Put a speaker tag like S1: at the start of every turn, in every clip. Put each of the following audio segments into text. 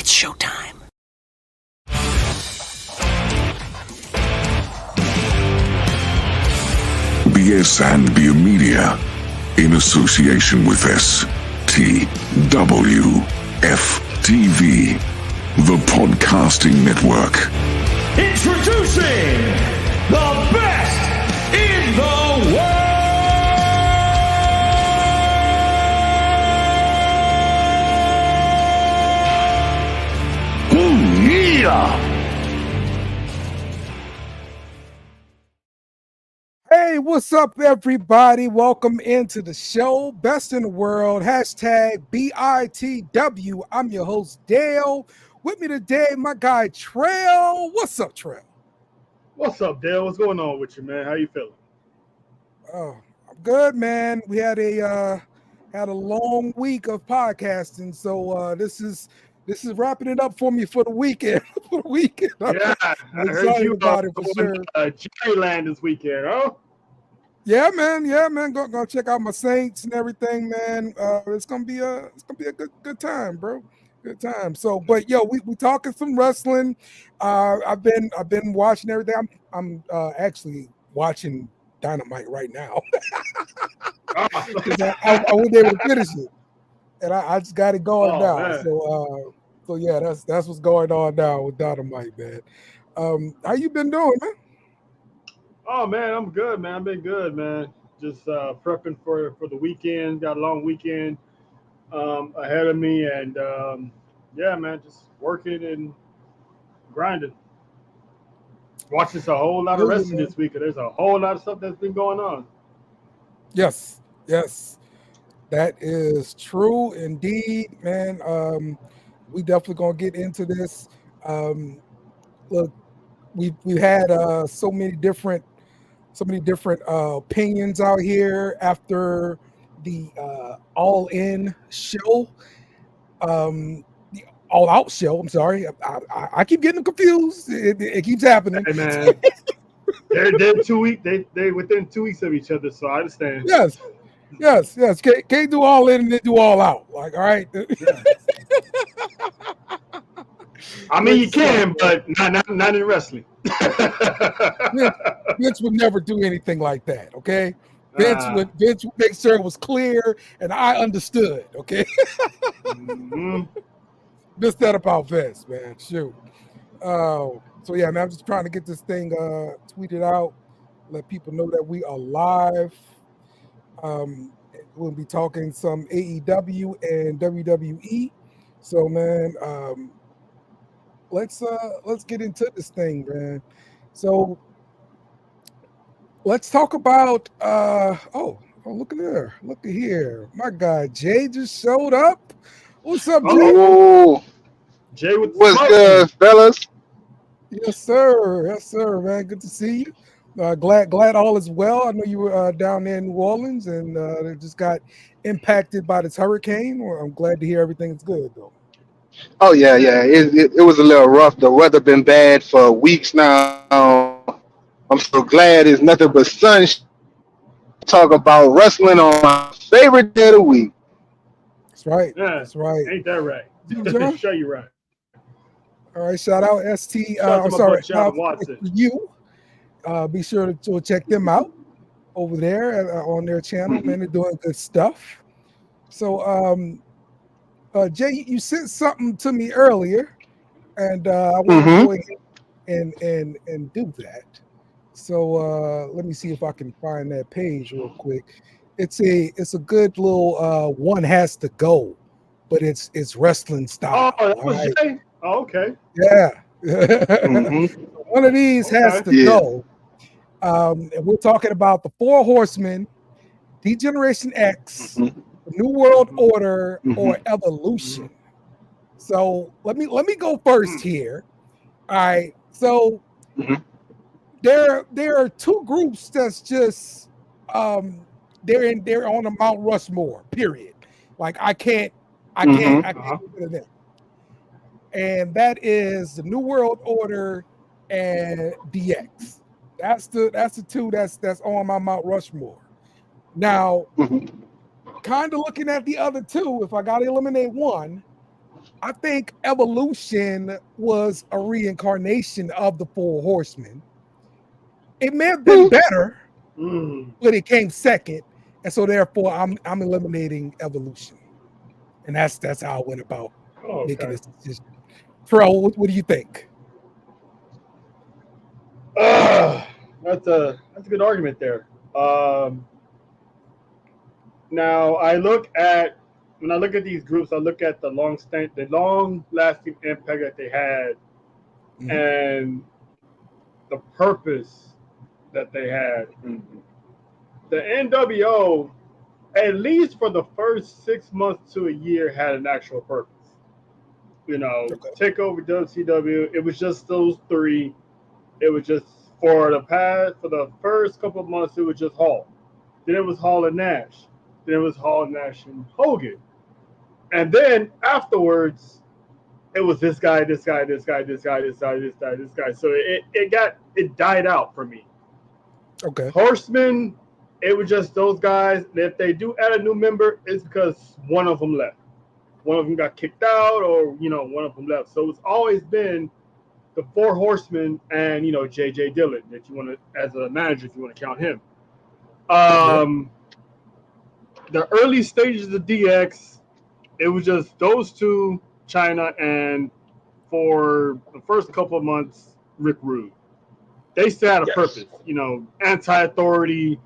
S1: It's showtime.
S2: BS and Beer Media, in association with STWF-TV, the Podcasting Network.
S3: Introducing the best in the world! Ooh, yeah!
S4: Hey, what's up, everybody? Welcome into the show, Best in the World, hashtag BITW. I'm your host, Dale. With me today, my guy, Trail. What's up, Trail?
S5: What's up, Dale? What's going on with you, man? How you feeling?
S4: Oh, I'm good, man. We had a long week of podcasting, so this is wrapping it up for me for the weekend.
S5: Yeah, I heard you about it for sure. Jerryland this weekend, huh?
S4: Yeah, man. Go check out my Saints and everything, man. It's gonna be a good time, bro. Good time. So, but yo, we talking some wrestling. I've been watching everything. I'm actually watching Dynamite right now. I wasn't able to finish it, and I just got it going now. Man. So yeah, that's what's going on now with Dynamite, man. How you been doing, man?
S5: Oh man, I'm good, man. I've been good, man. Just prepping for the weekend. Got a long weekend ahead of me, and yeah, man, just working and grinding. Watching a whole lot of wrestling this week. There's a whole lot of stuff that's been going on.
S4: Yes, that is true indeed, man. We definitely gonna get into this. Look, we've had so many different opinions out here after the All In show, the All Out show. I'm sorry, I keep getting confused. It keeps happening.
S5: Hey man, they're 2 weeks. They within 2 weeks of each other, so I understand.
S4: Yes. Can't do All In and then do All Out. Like, all right.
S5: Yeah. I mean, you can, but not in wrestling.
S4: Vince would never do anything like that, okay? Vince would make sure it was clear and I understood, okay? Missed that about Vince, man. Shoot. So yeah, man, I'm just trying to get this thing tweeted out, let people know that we are live. We'll be talking some AEW and WWE. So man, let's get into this thing, man. So let's talk about oh look at there, look at here. My guy Jay just showed up. What's up, Jay?
S6: Oh,
S5: Jay,
S6: what's good, fellas?
S4: Yes, sir, man. Good to see you. Glad all is well. I know you were down there in New Orleans and they just got impacted by this hurricane. Well, I'm glad to hear everything's good though.
S6: Oh yeah. It was a little rough. The weather been bad for weeks now. I'm so glad it's nothing but sun. Talk about wrestling on my favorite day of the week.
S4: That's right.
S5: Yeah,
S4: that's right.
S5: Ain't that right? Show you right.
S4: All right. Shout out ST. I'm sorry. Shout out for you. Be sure to check them out over there on their channel. Man, they're doing good stuff. So, Jay, you sent something to me earlier, and I want to go ahead and do that. So let me see if I can find that page real quick. It's a good little one has to go, but it's wrestling style.
S5: Oh, that was Jay? Oh, okay.
S4: Yeah. One of these has to go. And we're talking about the Four Horsemen, Degeneration X, New World Order, or Evolution. So let me go first here. All right. So there are two groups that's just they're on the Mount Rushmore. Period. Like I can't get rid of them. And that is the New World Order and DX. That's the two that's on my Mount Rushmore. Now, kind of looking at the other two, if I got to eliminate one, I think Evolution was a reincarnation of the Four Horsemen. It may have been better, but it came second, and so therefore I'm eliminating Evolution, and that's how I went about making this decision. Fro, what do you think?
S5: That's a good argument there. Now when I look at these groups, I look at the long-lasting impact that they had, and the purpose that they had. The NWO, at least for the first 6 months to a year, had an actual purpose. Take over WCW. It was just those three. It was just for the first couple of months, it was just Hall. Then it was Hall and Nash. Then it was Hall, Nash, and Hogan. And then afterwards, it was this guy, this guy, this guy, this guy, this guy, this guy, this guy. So it died out for me.
S4: Okay.
S5: Horsemen, it was just those guys. And if they do add a new member, it's because one of them left. One of them got kicked out, or one of them left. So it's always been the Four Horsemen and J.J. Dillon, that you want to, as a manager, if you want to count him. The early stages of DX, it was just those two, China, and for the first couple of months, Rick Rude. They still had a purpose, anti-authority,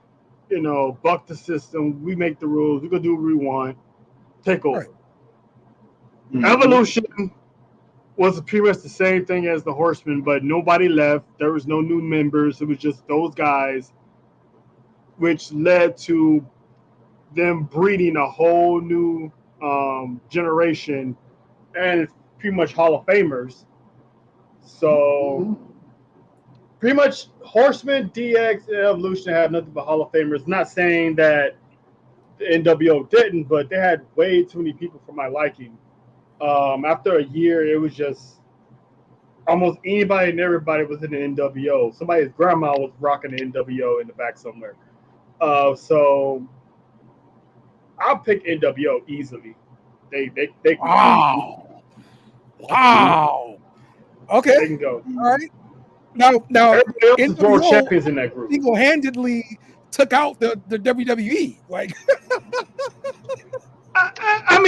S5: buck the system. We make the rules. We're gonna do what we want. Take over. Right. Evolution was pretty much the same thing as the Horsemen, but nobody left. There was no new members. It was just those guys, which led to them breeding a whole new generation and pretty much Hall of Famers. So pretty much Horsemen, DX, and Evolution have nothing but Hall of Famers. Not saying that the NWO didn't, but they had way too many people for my liking. After a year, it was just almost anybody and everybody was in the NWO. Somebody's grandma was rocking the NWO in the back somewhere. So I'll pick NWO easily. They
S4: Wow. Okay.
S5: They can go.
S4: All right. Now
S5: everybody else is world
S4: NWO
S5: champions in that group.
S4: Single-handedly took out the WWE. Like
S5: I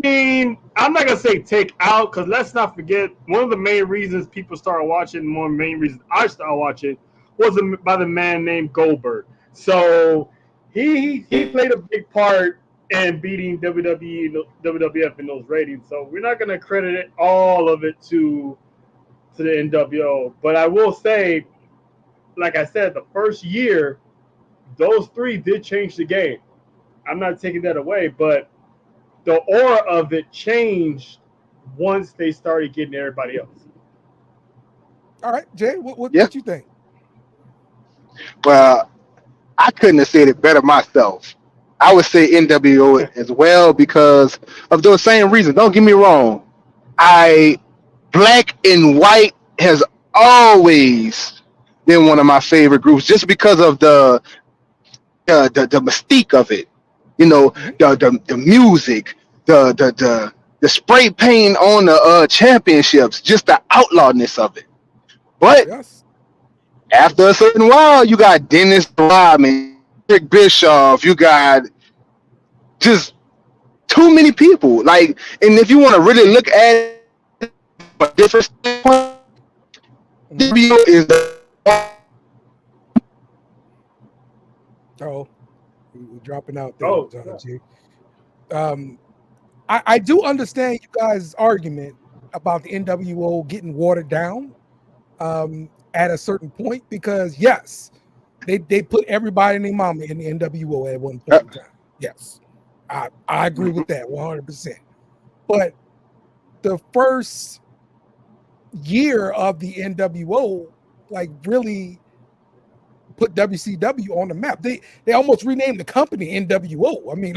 S5: mean, I'm not gonna say take out, because let's not forget, one of the main reasons people started watching, one of the main reasons I started watching, was by the man named Goldberg. So he played a big part in beating WWE and WWF in those ratings. So we're not gonna credit all of it to the NWO. But I will say, like I said, the first year, those three did change the game. I'm not taking that away, but the aura of it changed once they started getting everybody else.
S4: All right, Jay, what you think?
S6: Well, I couldn't have said it better myself. I would say NWO as well because of those same reasons. Don't get me wrong. Black and White has always been one of my favorite groups just because of the mystique of it. The music, the spray paint on the championships, just the outlawedness of it. But after a certain while, you got Dennis Rodman, Rick Bischoff, you got just too many people. Like, and if you want to really look at it from a different standpoint, WO is the
S4: we're dropping out there, G. I do understand you guys' argument about the NWO getting watered down at a certain point, because yes, they put everybody and their mama in the NWO at one point in time. Yes, I agree with that 100%. But the first year of the NWO, like, really put WCW on the map. They almost renamed the company NWO. I mean,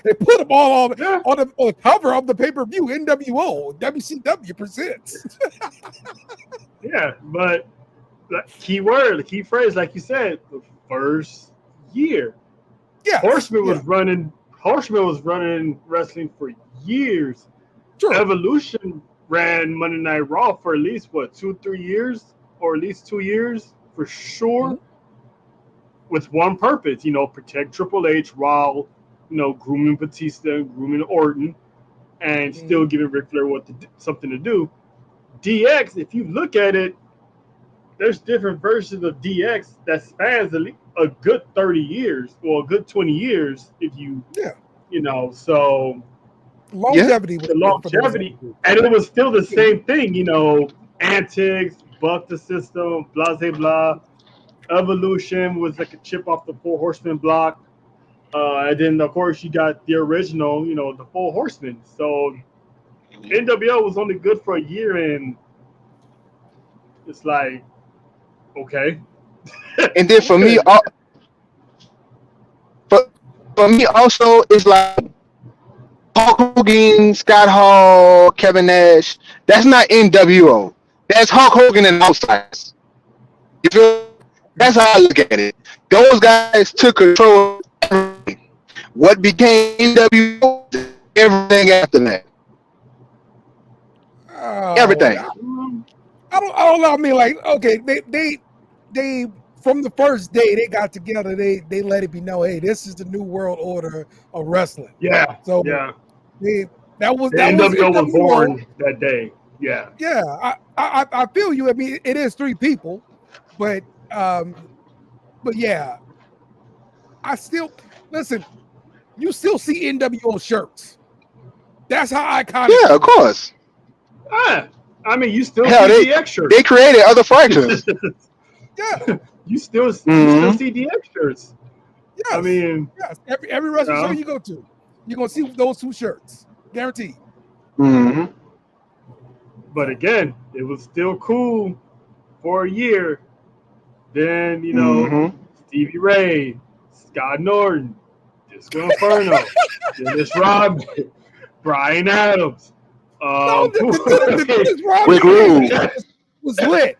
S4: they put them all on the cover of the pay-per-view. NWO, WCW presents.
S5: Yeah, but the key phrase, like you said, the first year. Yeah, Horseman was running Horseman was running wrestling for years.
S4: Sure.
S5: Evolution ran Monday Night Raw for at least 2-3 years, or at least 2 years for sure, with one purpose, protect Triple H while, grooming Batista, grooming Orton, and still giving Ric Flair something to do. DX, if you look at it, there's different versions of DX that spans a good 30 years or a good 20 years if you, so
S4: longevity.
S5: The longevity. And it was still the same thing, antics, buck the system, blah, blah, blah. Evolution was like a chip off the Four Horsemen block. And then, of course, you got the original, the Four Horsemen. So NWO was only good for a year, and it's like, okay.
S6: And then for me, for me also, it's like Hulk Hogan, Scott Hall, Kevin Nash. That's not NWO. That's Hulk Hogan and Outsiders. You feel? That's how I look at it. Those guys took control of everything. What became NWO? Everything after that. Everything.
S4: I don't know. I mean, like, okay, they from the first day they got together, they let it be known, hey, this is the new world order of wrestling.
S5: Yeah.
S4: So
S5: yeah,
S4: that was
S5: NWO was born that day. Yeah.
S4: Yeah. I feel you. I mean, it is three people, but yeah, I still listen. You still see NWO shirts. That's how iconic.
S6: Yeah, of course.
S5: I mean, you still see DX shirts.
S6: They created other fractions.
S4: Yeah,
S5: you still see DX shirts.
S4: Yes.
S5: I mean,
S4: yes. Every wrestling show you go to, you're gonna see those two shirts, guaranteed.
S6: Mm-hmm.
S5: But again, it was still cool for a year. Then Stevie Ray, Scott Norton, Disco Inferno, Dennis Rodman, Brian Adams.
S4: The Dennis Rodman was lit.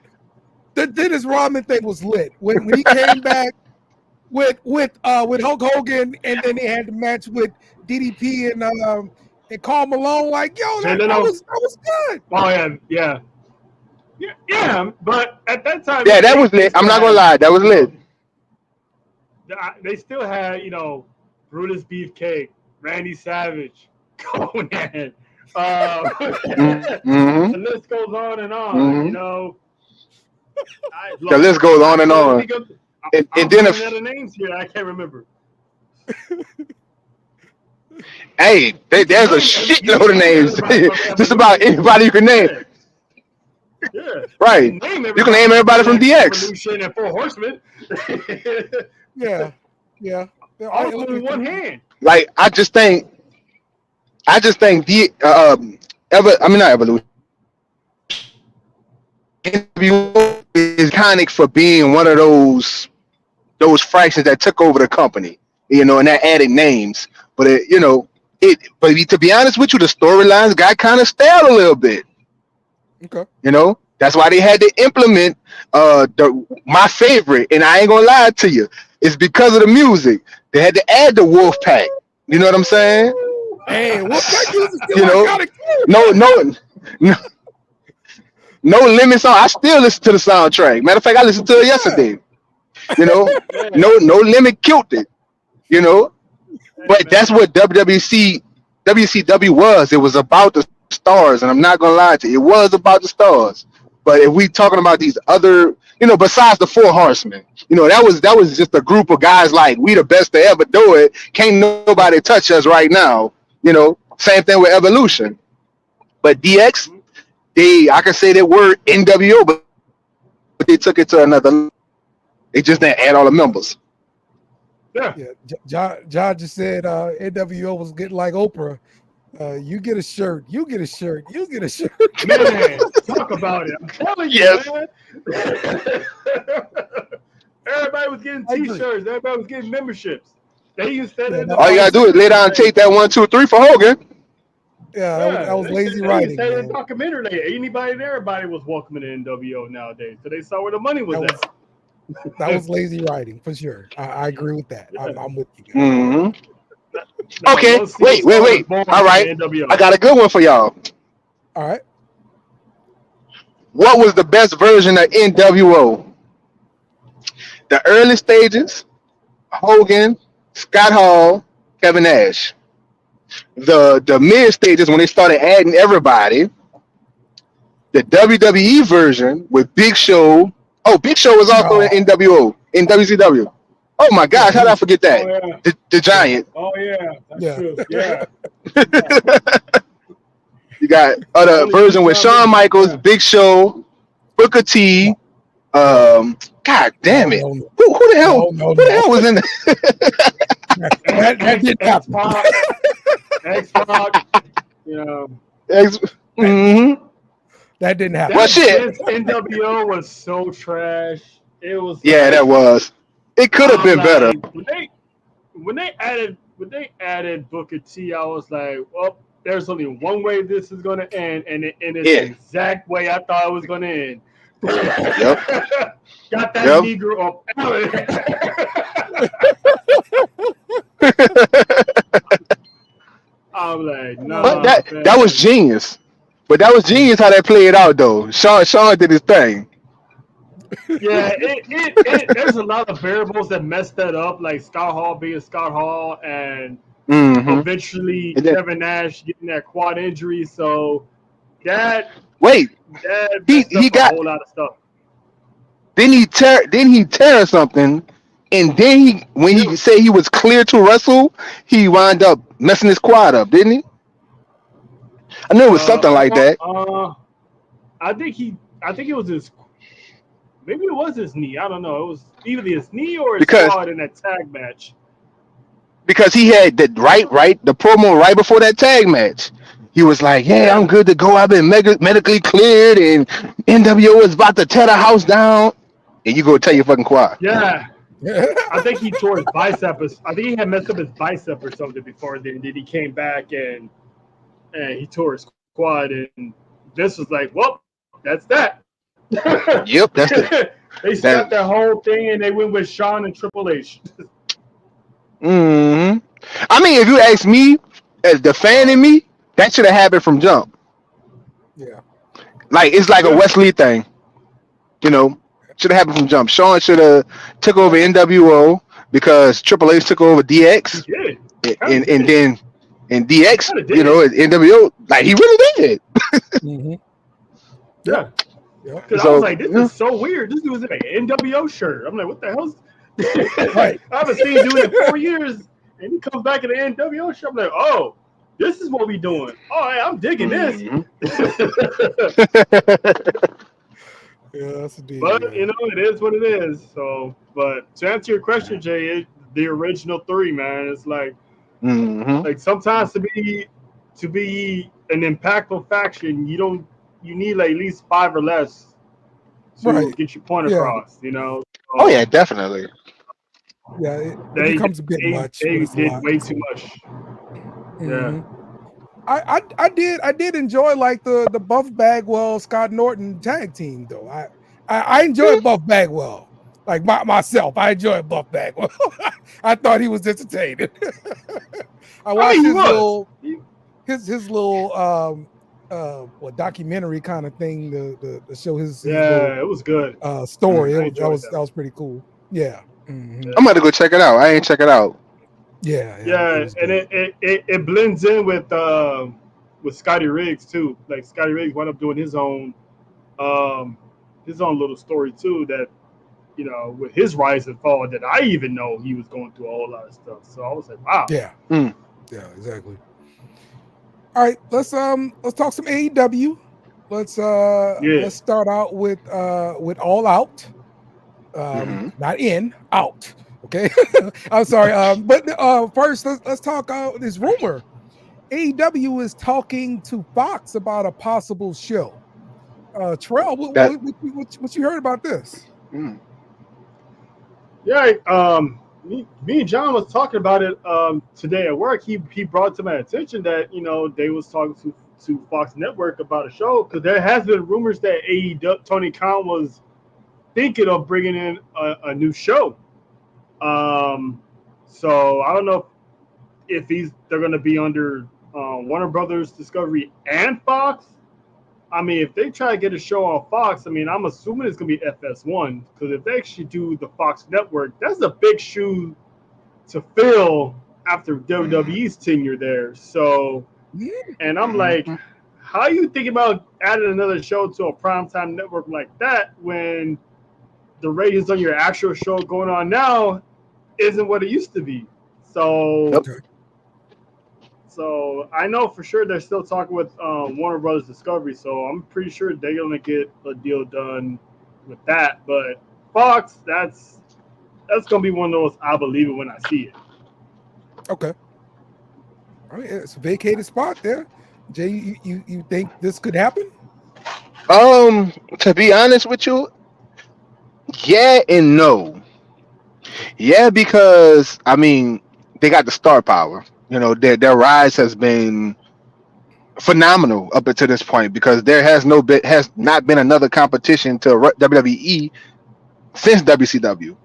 S4: The Dennis Rodman thing was lit when he came back with Hulk Hogan, and then they had the match with DDP and Karl Malone. Like, yo, that was good.
S5: Oh yeah. But at that time,
S6: that was lit. I'm not gonna lie, that was lit.
S5: They still had Brutus Beefcake, Randy Savage, Conan. The list goes on and on.
S6: The list goes on and on. And then
S5: other names here I can't remember.
S6: Hey, there's a shitload of names. Just about anybody you can name.
S5: Yeah.
S6: Right. You can name everybody from DX.
S5: Evolution and Four Horsemen.
S4: Yeah.
S5: All in one hand.
S6: Like I just think not Evolution. NWO is iconic for being one of those fractions that took over the company, and that added names. But but to be honest with you, the storylines got kind of stale a little bit.
S4: Okay.
S6: That's why they had to implement my favorite, and I ain't gonna lie to you, it's because of the music. They had to add the Wolf Pack. You know what I'm saying?
S4: Hey, Wolf Pack music still
S6: No Limit song. I still listen to the soundtrack. Matter of fact, I listened to it yesterday. No Limit killed it. But that's what WCW was. It was about the stars, and I'm not gonna lie to you, it was about the stars. But if we talking about these other, besides the Four Horsemen, that was just a group of guys like, we the best to ever do it. Can't nobody touch us right now. Same thing with Evolution. But DX, I can say that word NWO, but they took it to another. They just didn't add all the members.
S5: Yeah.
S4: John just said NWO was getting like Oprah. You get a shirt. You get a shirt. You get a shirt.
S5: Man, talk about it. I'm telling you, man. Everybody was getting T-shirts. Everybody was getting memberships. They used that.
S6: All you gotta do is lay down and take that 1, 2, 3 for Hogan.
S4: Yeah, that was lazy writing.
S5: They said in documentary, anybody and everybody was welcoming the NWO nowadays. So they saw where the money was at.
S4: That was lazy writing for sure. I agree with that. I'm with you guys.
S6: Mm-hmm. Okay, wait. All right, I got a good one for y'all.
S4: All right.
S6: What was the best version of NWO? The early stages, Hogan, Scott Hall, Kevin Nash. The mid stages when they started adding everybody. The WWE version with Big Show. Oh, Big Show was also in
S4: Oh,
S6: NWO in WCW. Oh my
S4: yeah,
S6: gosh, how
S4: he
S6: did I
S4: was.
S6: forget
S5: Oh
S6: that?
S5: yeah.
S6: The Giant.
S5: Oh yeah. That's
S4: Yeah.
S5: true. Yeah.
S6: You got other
S5: Only two
S6: version with
S5: times.
S6: Shawn Michaels,
S5: Yeah.
S6: Big Show, Booker
S4: No,
S6: T.
S4: no,
S6: God damn
S4: no,
S6: it!
S4: no, no,
S6: Who the hell?
S4: no, no,
S6: Who the
S4: no.
S6: hell was in the
S4: That didn't
S5: X
S4: happen.
S5: Pac, X Pac. You know
S6: X?
S5: that
S6: Mm-hmm.
S4: That didn't happen.
S6: Well,
S5: that
S6: shit.
S5: Vince NWO was so trash. It was
S6: Yeah, that
S5: like
S6: was. It could have
S5: I'm
S6: been better
S5: like when they added Booker T, I was like, well, there's only one way this is gonna end, and it ended the
S6: Yeah.
S5: exact way I thought it was gonna end.
S6: Yep.
S5: Got that
S6: Yep.
S5: Negro up out of I'm like,
S6: But
S5: nah,
S6: that was
S5: man.
S6: genius. But that was genius how they played it out though. Sean did his thing.
S5: Yeah, there's a lot of variables that messed that up, like Scott Hall being Scott Hall, and
S6: Mm-hmm.
S5: eventually
S6: And then
S5: Kevin Nash getting that quad injury. So that
S6: wait,
S5: that
S6: he
S5: messed
S6: he
S5: up a
S6: got
S5: whole lot of stuff.
S6: then he tear something, and then when he
S5: Yeah.
S6: said he was clear to wrestle, he wound up messing his quad up, didn't he? I knew it was something
S5: I
S6: like
S5: don't.
S6: that
S5: I think it was his. Maybe it was his knee. I don't know. It was either his knee or his
S6: because
S5: quad in that tag match.
S6: he had the the promo right before that tag match. He was like, "Yeah, I'm
S5: Yeah,
S6: good to go. I've been medically cleared, and NWO is about to tear the house down." And you go tell your fucking quad.
S5: yeah. I think he tore his bicep. I think he had messed up his bicep or something before. Then he came back and he tore his quad. And this was like, well, that's that.
S6: Yep, that's
S5: They
S6: that.
S5: scrapped that whole thing and they went with Shawn and Triple H.
S6: Hmm. I mean, if you ask me, as the fan in me, that should have happened from jump.
S4: Yeah.
S6: Like it's like a
S5: Yeah,
S6: Wesley thing, you know. Should have happened from jump. Sean should have took over NWO because Triple H took over
S5: he
S6: DX,
S5: did. Kind of
S6: and
S5: did.
S6: then and
S5: He
S6: DX,
S5: kind of
S6: you
S5: did.
S6: know, at NWO, like he really did.
S4: Mm-hmm.
S5: Yeah.
S4: Yep. Yep.
S5: Because I was
S6: So
S5: like, this
S6: yeah.
S5: is so weird. This dude was in an NWO shirt. I'm like, what the hell?
S4: Right.
S5: I haven't seen dude in 4 years. And he comes back in the NWO shirt. I'm like, oh, this is what we doing. Oh, hey, I'm digging this.
S6: Mhm.
S4: Yeah, that's a deal.
S5: But,
S4: Yeah.
S5: it is what it is. So, but to answer your question, Jay, the original three, man, it's
S6: Mhm.
S5: like sometimes to be an impactful faction, you need like at least five or less to
S4: Right.
S5: get your point
S4: Yeah.
S5: across.
S6: Oh
S5: So
S6: yeah, definitely.
S4: Yeah. It
S5: they
S4: becomes a bit much when
S5: they
S4: it's a
S5: did
S4: lot.
S5: way
S4: So,
S5: too much. Yeah.
S4: mhm. I did enjoy like the Buff Bagwell Scott Norton tag team though. I enjoyed Buff Bagwell. Like myself, I enjoyed Buff Bagwell. I thought he was entertaining. I
S5: I
S4: watched
S5: mean, he
S4: his
S5: was.
S4: little documentary kind of thing to show his little
S5: Yeah, it was good.
S4: story.
S5: I
S4: That
S5: enjoyed
S4: was pretty cool. Yeah. Mhm.
S6: I'm about to go check it out. I ain't check it out.
S4: Yeah, it
S5: Yeah,
S4: was
S5: and
S4: good.
S5: it blends in with Scotty Riggs too. Like Scotty Riggs wound up doing his own little story too. That with his rise and fall, that I even know he was going through a whole lot of stuff. So I was like, wow.
S4: Yeah.
S6: Mm.
S4: Yeah, exactly. All right, let's talk some AEW. Let's
S5: Yeah.
S4: start out with All Out.
S6: Mhm.
S4: Not in, out. Okay. I'm sorry. But first let's talk this rumor. AEW is talking to Fox about a possible show. Terrell,
S6: That.
S4: what you heard about this?
S6: Mm.
S5: Yeah. Me and John was talking about it today at work. He brought to my attention that they was talking to Fox Network about a show, because there has been rumors that Tony Khan was thinking of bringing in a new show. So I don't know they're going to be under Warner Brothers Discovery and Fox. I mean, if they try to get a show on Fox, I mean, I'm assuming it's going to be FS1 because if they actually do the Fox network, that's a big shoe to fill after WWE's tenure there. So, and I'm like, how you think about adding another show to a primetime network like that when the ratings on your actual show going on now isn't what it used to be? So, so I know for sure they're still talking with Warner Brothers Discovery. So I'm pretty sure they're gonna get a deal done with that. But Fox, that's gonna be one of those I believe it when I see it.
S4: Okay. All right, it's a vacated spot there. Jay, you think this could happen?
S6: To be honest with you, yeah and no. Yeah, because I mean they got the star power. You know, their rise has been phenomenal up until this point because there has not been another competition to WWE since WCW.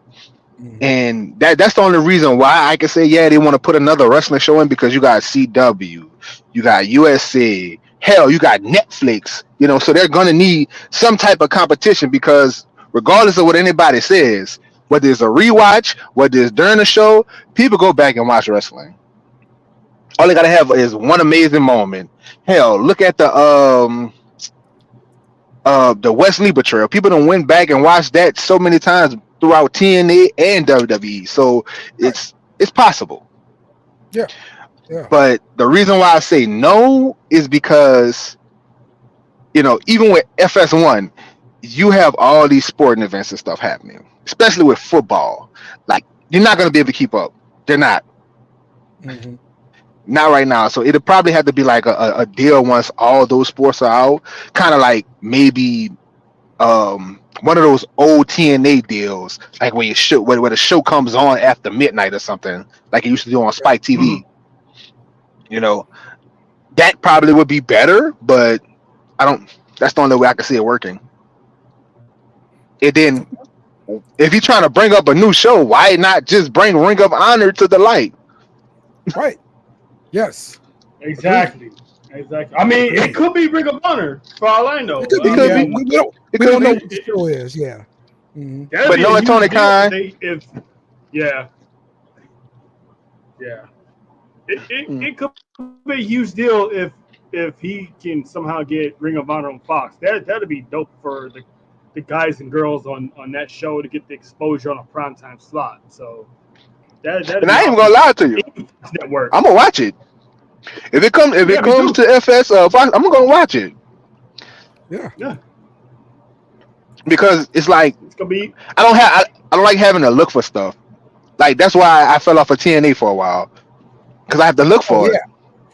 S6: And that's the only reason why I can say they want to put another wrestling show in because you got CW, you got USA, hell, you got Netflix, you know, so they're gonna need some type of competition because regardless of what anybody says, whether it's a rewatch, whether it's during the show, people go back and watch wrestling. All they gotta have is one amazing moment. Hell, look at the Wesley betrayal. People don't went back and watched that so many times throughout TNA and WWE. So it's possible.
S4: Yeah.
S6: But the reason why I say no is because, you know, even with FS1, you have all these sporting events and stuff happening, especially with football. Like, you're not going to be able to keep up. They're not. Not right now. So it'll probably have to be like a deal once all those sports are out. Kind of like maybe one of those old TNA deals, like when where the show comes on after midnight or something, like it used to do on Spike TV. You know, that probably would be better, but that's the only way I can see it working. And then if you're trying to bring up a new show, why not just bring Ring of Honor to the light?
S4: Right. Yes.
S5: Exactly. I mean, it could be Ring of Honor for all I know.
S4: It could be. We don't know what the show is. Yeah.
S6: But knowing Tony Khan,
S5: it could be a huge deal if he can somehow get Ring of Honor on Fox. That'd be dope for the guys and girls on that show to get the exposure on a primetime slot. So and
S6: I ain't even gonna lie to you.
S5: Network.
S6: I'm gonna watch it. If it comes to FS Fox, I'm gonna watch it.
S4: Yeah.
S6: Because it's like
S5: it's gonna be.
S6: I don't like having to look for stuff. Like that's why I fell off of TNA for a while because I have to look for it.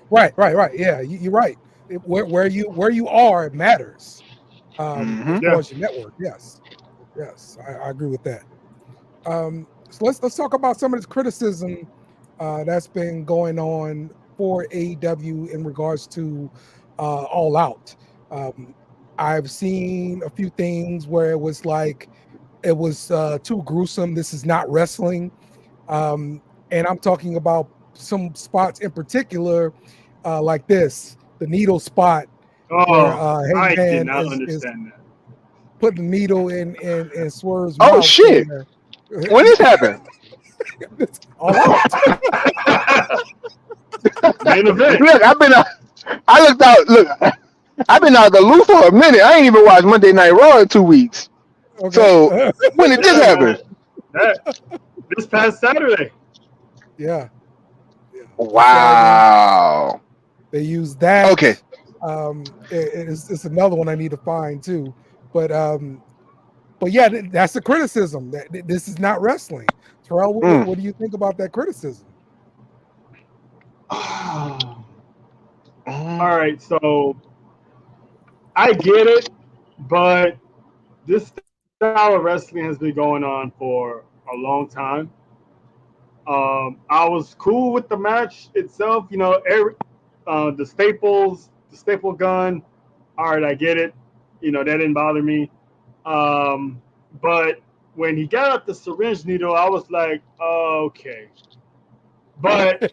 S4: Right. Yeah, you're right. Where you are matters. As far as your network, yes, I agree with that. So let's talk about some of this criticism that's been going on for AEW in regards to All Out. I've seen a few things where it was like it was too gruesome. This is not wrestling, and I'm talking about some spots in particular, like the needle spot. Where,
S5: I did not understand that.
S4: Put the needle in Swerve's
S6: mouth.
S4: Oh shit!
S6: When this happened?
S4: All out.
S6: Look, I looked out. Look, I've been out the loop for a minute. I ain't even watched Monday Night Raw in 2 weeks. Okay. So when did this happen?
S5: This past Saturday.
S4: Yeah.
S6: Wow.
S4: They used that.
S6: Okay.
S4: It's another one I need to find too, but yeah, that's the criticism that this is not wrestling. Terrell, what do you think about that criticism?
S5: All right, so I get it, but this style of wrestling has been going on for a long time. I was cool with the match itself, you know, the staple gun. All right, I get it. You know, that didn't bother me. But when he got up the syringe needle, I was like, okay. But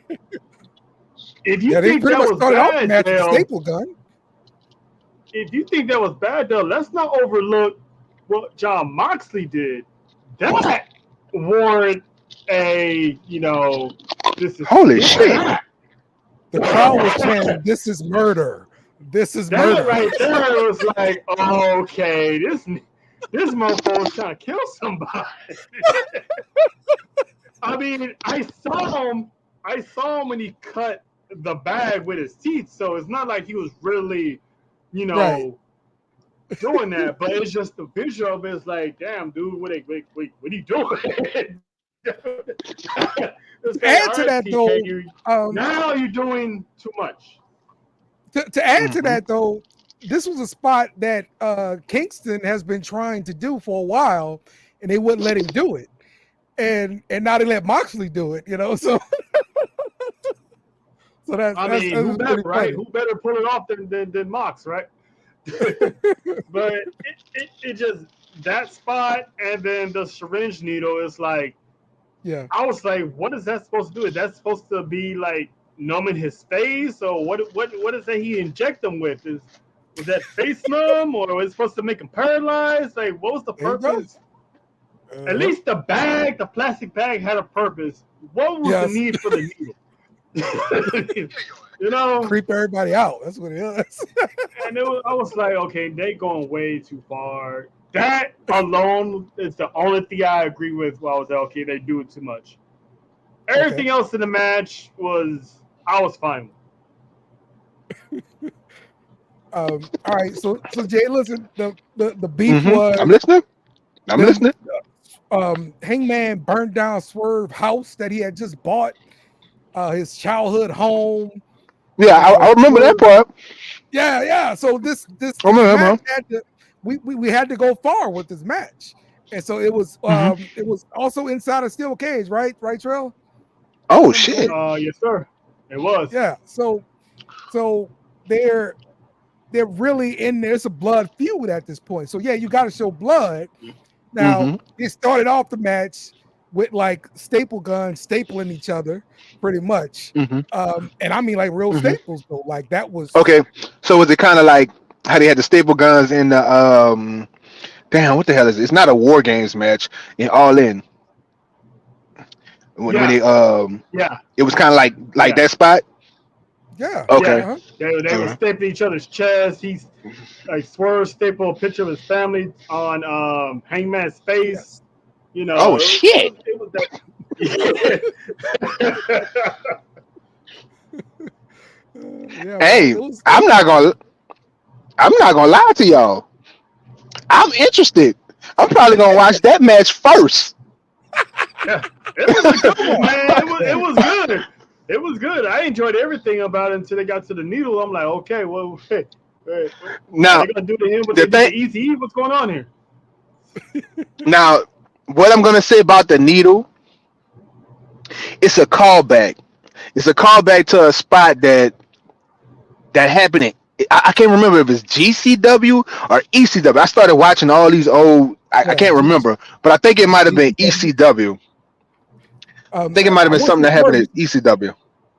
S5: if you
S4: they
S5: think
S4: pretty
S5: that
S4: much
S5: was
S4: started off the
S5: bad,
S4: match with a
S5: Dale,
S4: staple gun.
S5: if you think that was bad, though, let's not overlook what John Moxley did. That warrant a, this is
S6: Holy shit.
S4: The crowd was chanting, "This is murder. This is
S5: That
S4: murder."
S5: right there was like, okay, this motherfucker was trying to kill somebody. I mean, I saw him when he cut the bag with his teeth, so it's not like he was really,
S4: Right.
S5: doing that. But it's just the visual of it is like, damn, dude, what are you doing?
S4: Add to that, though,
S5: now you're doing too much.
S4: To add to that, though, this was a spot that Kingston has been trying to do for a while, and they wouldn't let him do it. And now they let Moxley do it, so that's
S5: who better pull it off than Mox, right? But it just, that spot and then the syringe needle is like,
S4: yeah.
S5: I was like, what is that supposed to do? Is that supposed to be like numbing his face, or what is that he inject him with? Was that face numb, or was it supposed to make him paralyzed? Like, what was the purpose? At least the plastic bag had a purpose. What was the need for the needle?
S4: Creep everybody out. That's what it is.
S5: And I was like, okay, they going way too far. That alone is the only thing I agree with. Well, I was like, okay, they do it too much. Everything else in the match I was fine with.
S4: All right, so Jay, listen, the beef was.
S6: I'm listening.
S4: Hangman burned down Swerve house that he had just bought, his childhood home.
S6: Yeah, I remember that part.
S4: Yeah. So this
S6: match
S4: we had to go far with this match, and so it was also inside a steel cage, right, Trell?
S6: Oh shit!
S5: Yes, sir. It was.
S4: Yeah. So they're really in there. It's a blood feud at this point. So yeah, you got to show blood. Now they started off the match with like staple guns stapling each other, pretty much. And I mean like real staples though. Like that was
S6: okay. So was it kind of like how they had the staple guns in the damn, what the hell is it? It's not a War Games match in All In. When they it was kind of like that spot.
S4: Yeah.
S6: Okay.
S4: Yeah.
S5: They were stapling each other's chest. He's like Swerve staple a picture of his family on Hangman's face.
S4: Yes.
S6: Oh shit!
S5: It was that.
S6: Hey, I'm not gonna lie to y'all. I'm interested. I'm probably gonna watch that match first.
S5: Yeah, it was a good one, man. It was good. It was good. I enjoyed everything about it until they got to the needle. I'm like, okay, well,
S6: now
S5: they're gonna do to him what they did to Easy. What's going on here?
S6: Now, what I'm gonna say about the needle, it's a callback. It's a callback to a spot that happened. I can't remember if it's GCW or ECW. I started watching all these old. I can't remember, but I think it might have been ECW. I think it might have been something that happened at ECW.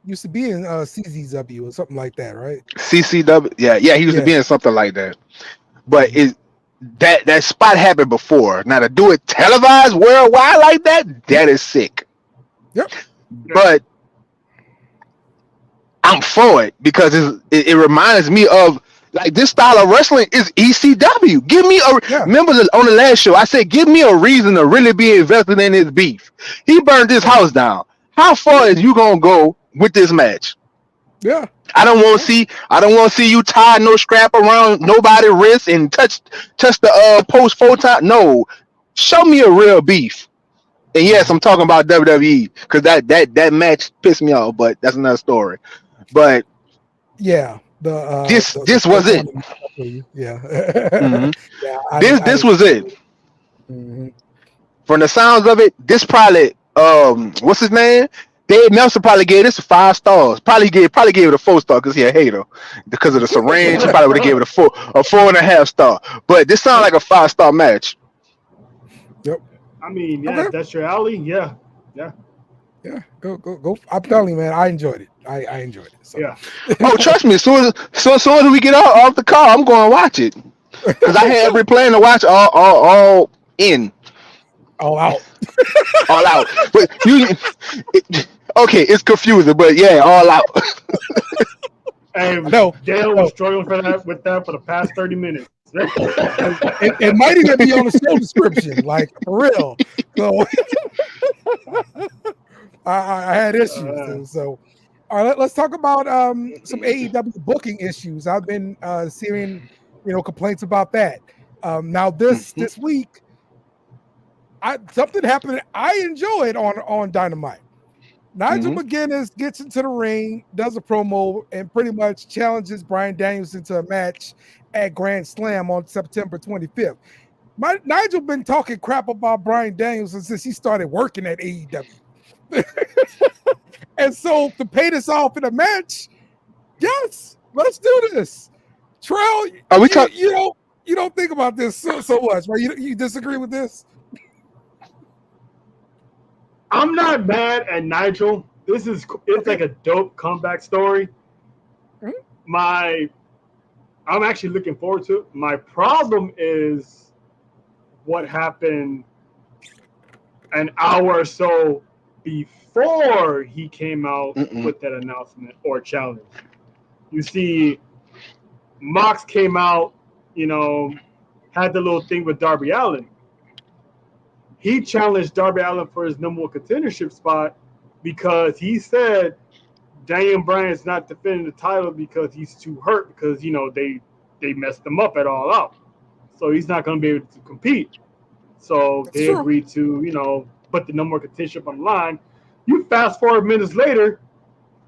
S4: Used to be in CZW or something like that, right?
S6: CCW, yeah, he used to be in something like that. But that spot happened before. Now to do it televised worldwide like that is sick.
S4: Yep.
S6: But I'm for it because it reminds me of like this style of wrestling is ECW. Give me remember on the last show I said give me a reason to really be invested in this beef. He burned this house down. How far is you gonna go with this match?
S4: Yeah.
S6: I don't want to see you tie no strap around nobody's wrist and touch the post 4 times. No, show me a real beef. And yes, I'm talking about WWE because that match pissed me off, but that's another story. But
S4: yeah,
S6: this was it.
S4: Yeah.
S6: This was it. From the sounds of it, this probably what's his name? Dave Meltzer probably gave this 5 stars. Probably gave it a 4-star because he a hater. Because of the syringe, he probably would have gave it a 4.5 star. But this sounds like a 5-star match.
S4: Yep.
S5: I mean, yeah, that's your alley. Yeah.
S4: Go. I'm telling you, man, I enjoyed it. I enjoyed it. So.
S5: Yeah.
S6: Oh, trust me. As soon as we get off the call, I'm going to watch it because I had every plan to watch all in.
S4: All out.
S6: All out. But okay, it's confusing, but yeah, all out.
S5: Hey,
S4: No,
S5: Dale was struggling with that for the past 30 minutes.
S4: it might even be on the show description, like for real. So I had issues too. So all right, let's talk about some AEW booking issues. I've been seeing complaints about that. Now this week, something happened I enjoyed on Dynamite. Nigel McGuinness gets into the ring, does a promo, and pretty much challenges Bryan Danielson to a match at Grand Slam on September 25th. Nigel been talking crap about Bryan Danielson since he started working at AEW. And so to pay this off in a match, yes, let's do this. Trell, you don't think about this so much, right? You disagree with this?
S5: I'm not mad at Nigel. It's like a dope comeback story. I'm actually looking forward to it. My problem is what happened an hour or so before he came out with that announcement or challenge. You see, Mox came out, had the little thing with Darby Allin. He challenged Darby Allin for his number one contendership spot because he said Daniel Bryan's not defending the title because he's too hurt because, they messed him up at All Out. So he's not going to be able to compete. So they agreed to, put the number one contendership on the line. You fast forward minutes later,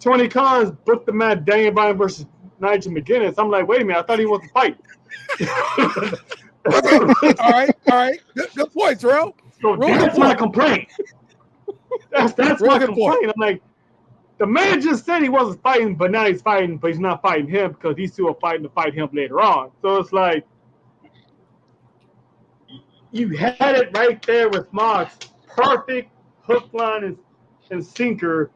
S5: Tony Khan's booked the match Daniel Bryan versus Nigel McGuinness. I'm like, wait a minute, I thought he wasn't fighting.
S4: All right. Good point, Terrell.
S5: So that's my complaint. That's my complaint. I'm like, the man just said he wasn't fighting, but now he's fighting, but he's not fighting him because these two are fighting to fight him later on. So it's like, you had it right there with Mox. Perfect hook, line, and sinker.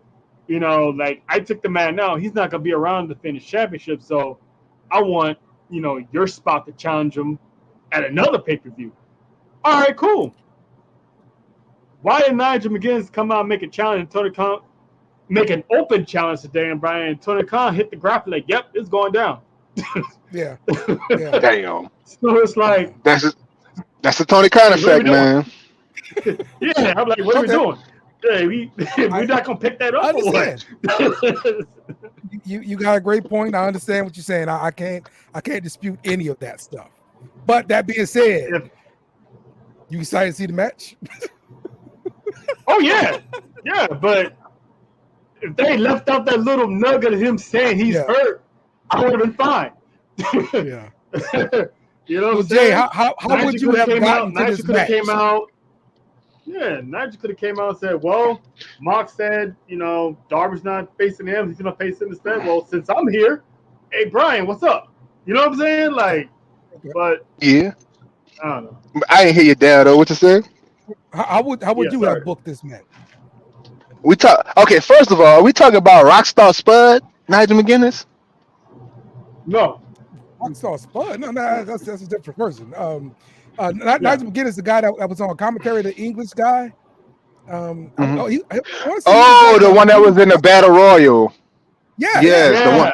S5: Like I took the man now. He's not going to be around to finish championship. So I want, your spot to challenge him at another pay-per-view. All right, cool. Why did Nigel McGuinness come out and make a challenge and Tony Khan make an open challenge to Dan Bryan and Tony Khan hit the graphic like, yep, it's going down.
S4: Yeah.
S6: Damn.
S5: So it's like
S6: that's the Tony Khan effect, man.
S5: Yeah, I'm like, what are we doing? Hey, we're not gonna pick that up.
S4: I understand. You got a great point. I understand what you're saying. I can't dispute any of that stuff. But that being said, you excited to see the match?
S5: Oh yeah, but if they left out that little nugget of him saying he's hurt, I would have been fine.
S4: Yeah.
S5: You know what I'm
S4: Jay,
S5: saying?
S4: how would you have gotten to this match?
S5: Nigel could have came out and said, well, Mox said, Darby's not facing him. He's going to face him instead. Well, since I'm here, hey, Brian, what's up? You know what I'm saying? Like, but
S6: yeah.
S5: I don't know.
S6: I didn't hear your dad, though. What you say?
S4: How would you have booked this match?
S6: Okay, first of all, are we talking about Rockstar Spud, Nigel McGuinness?
S5: No.
S4: Rockstar Spud? No, that's a different person. Nigel McGuinness, the guy that was on commentary, the English guy.
S6: The one that was in the Battle Royal. The one.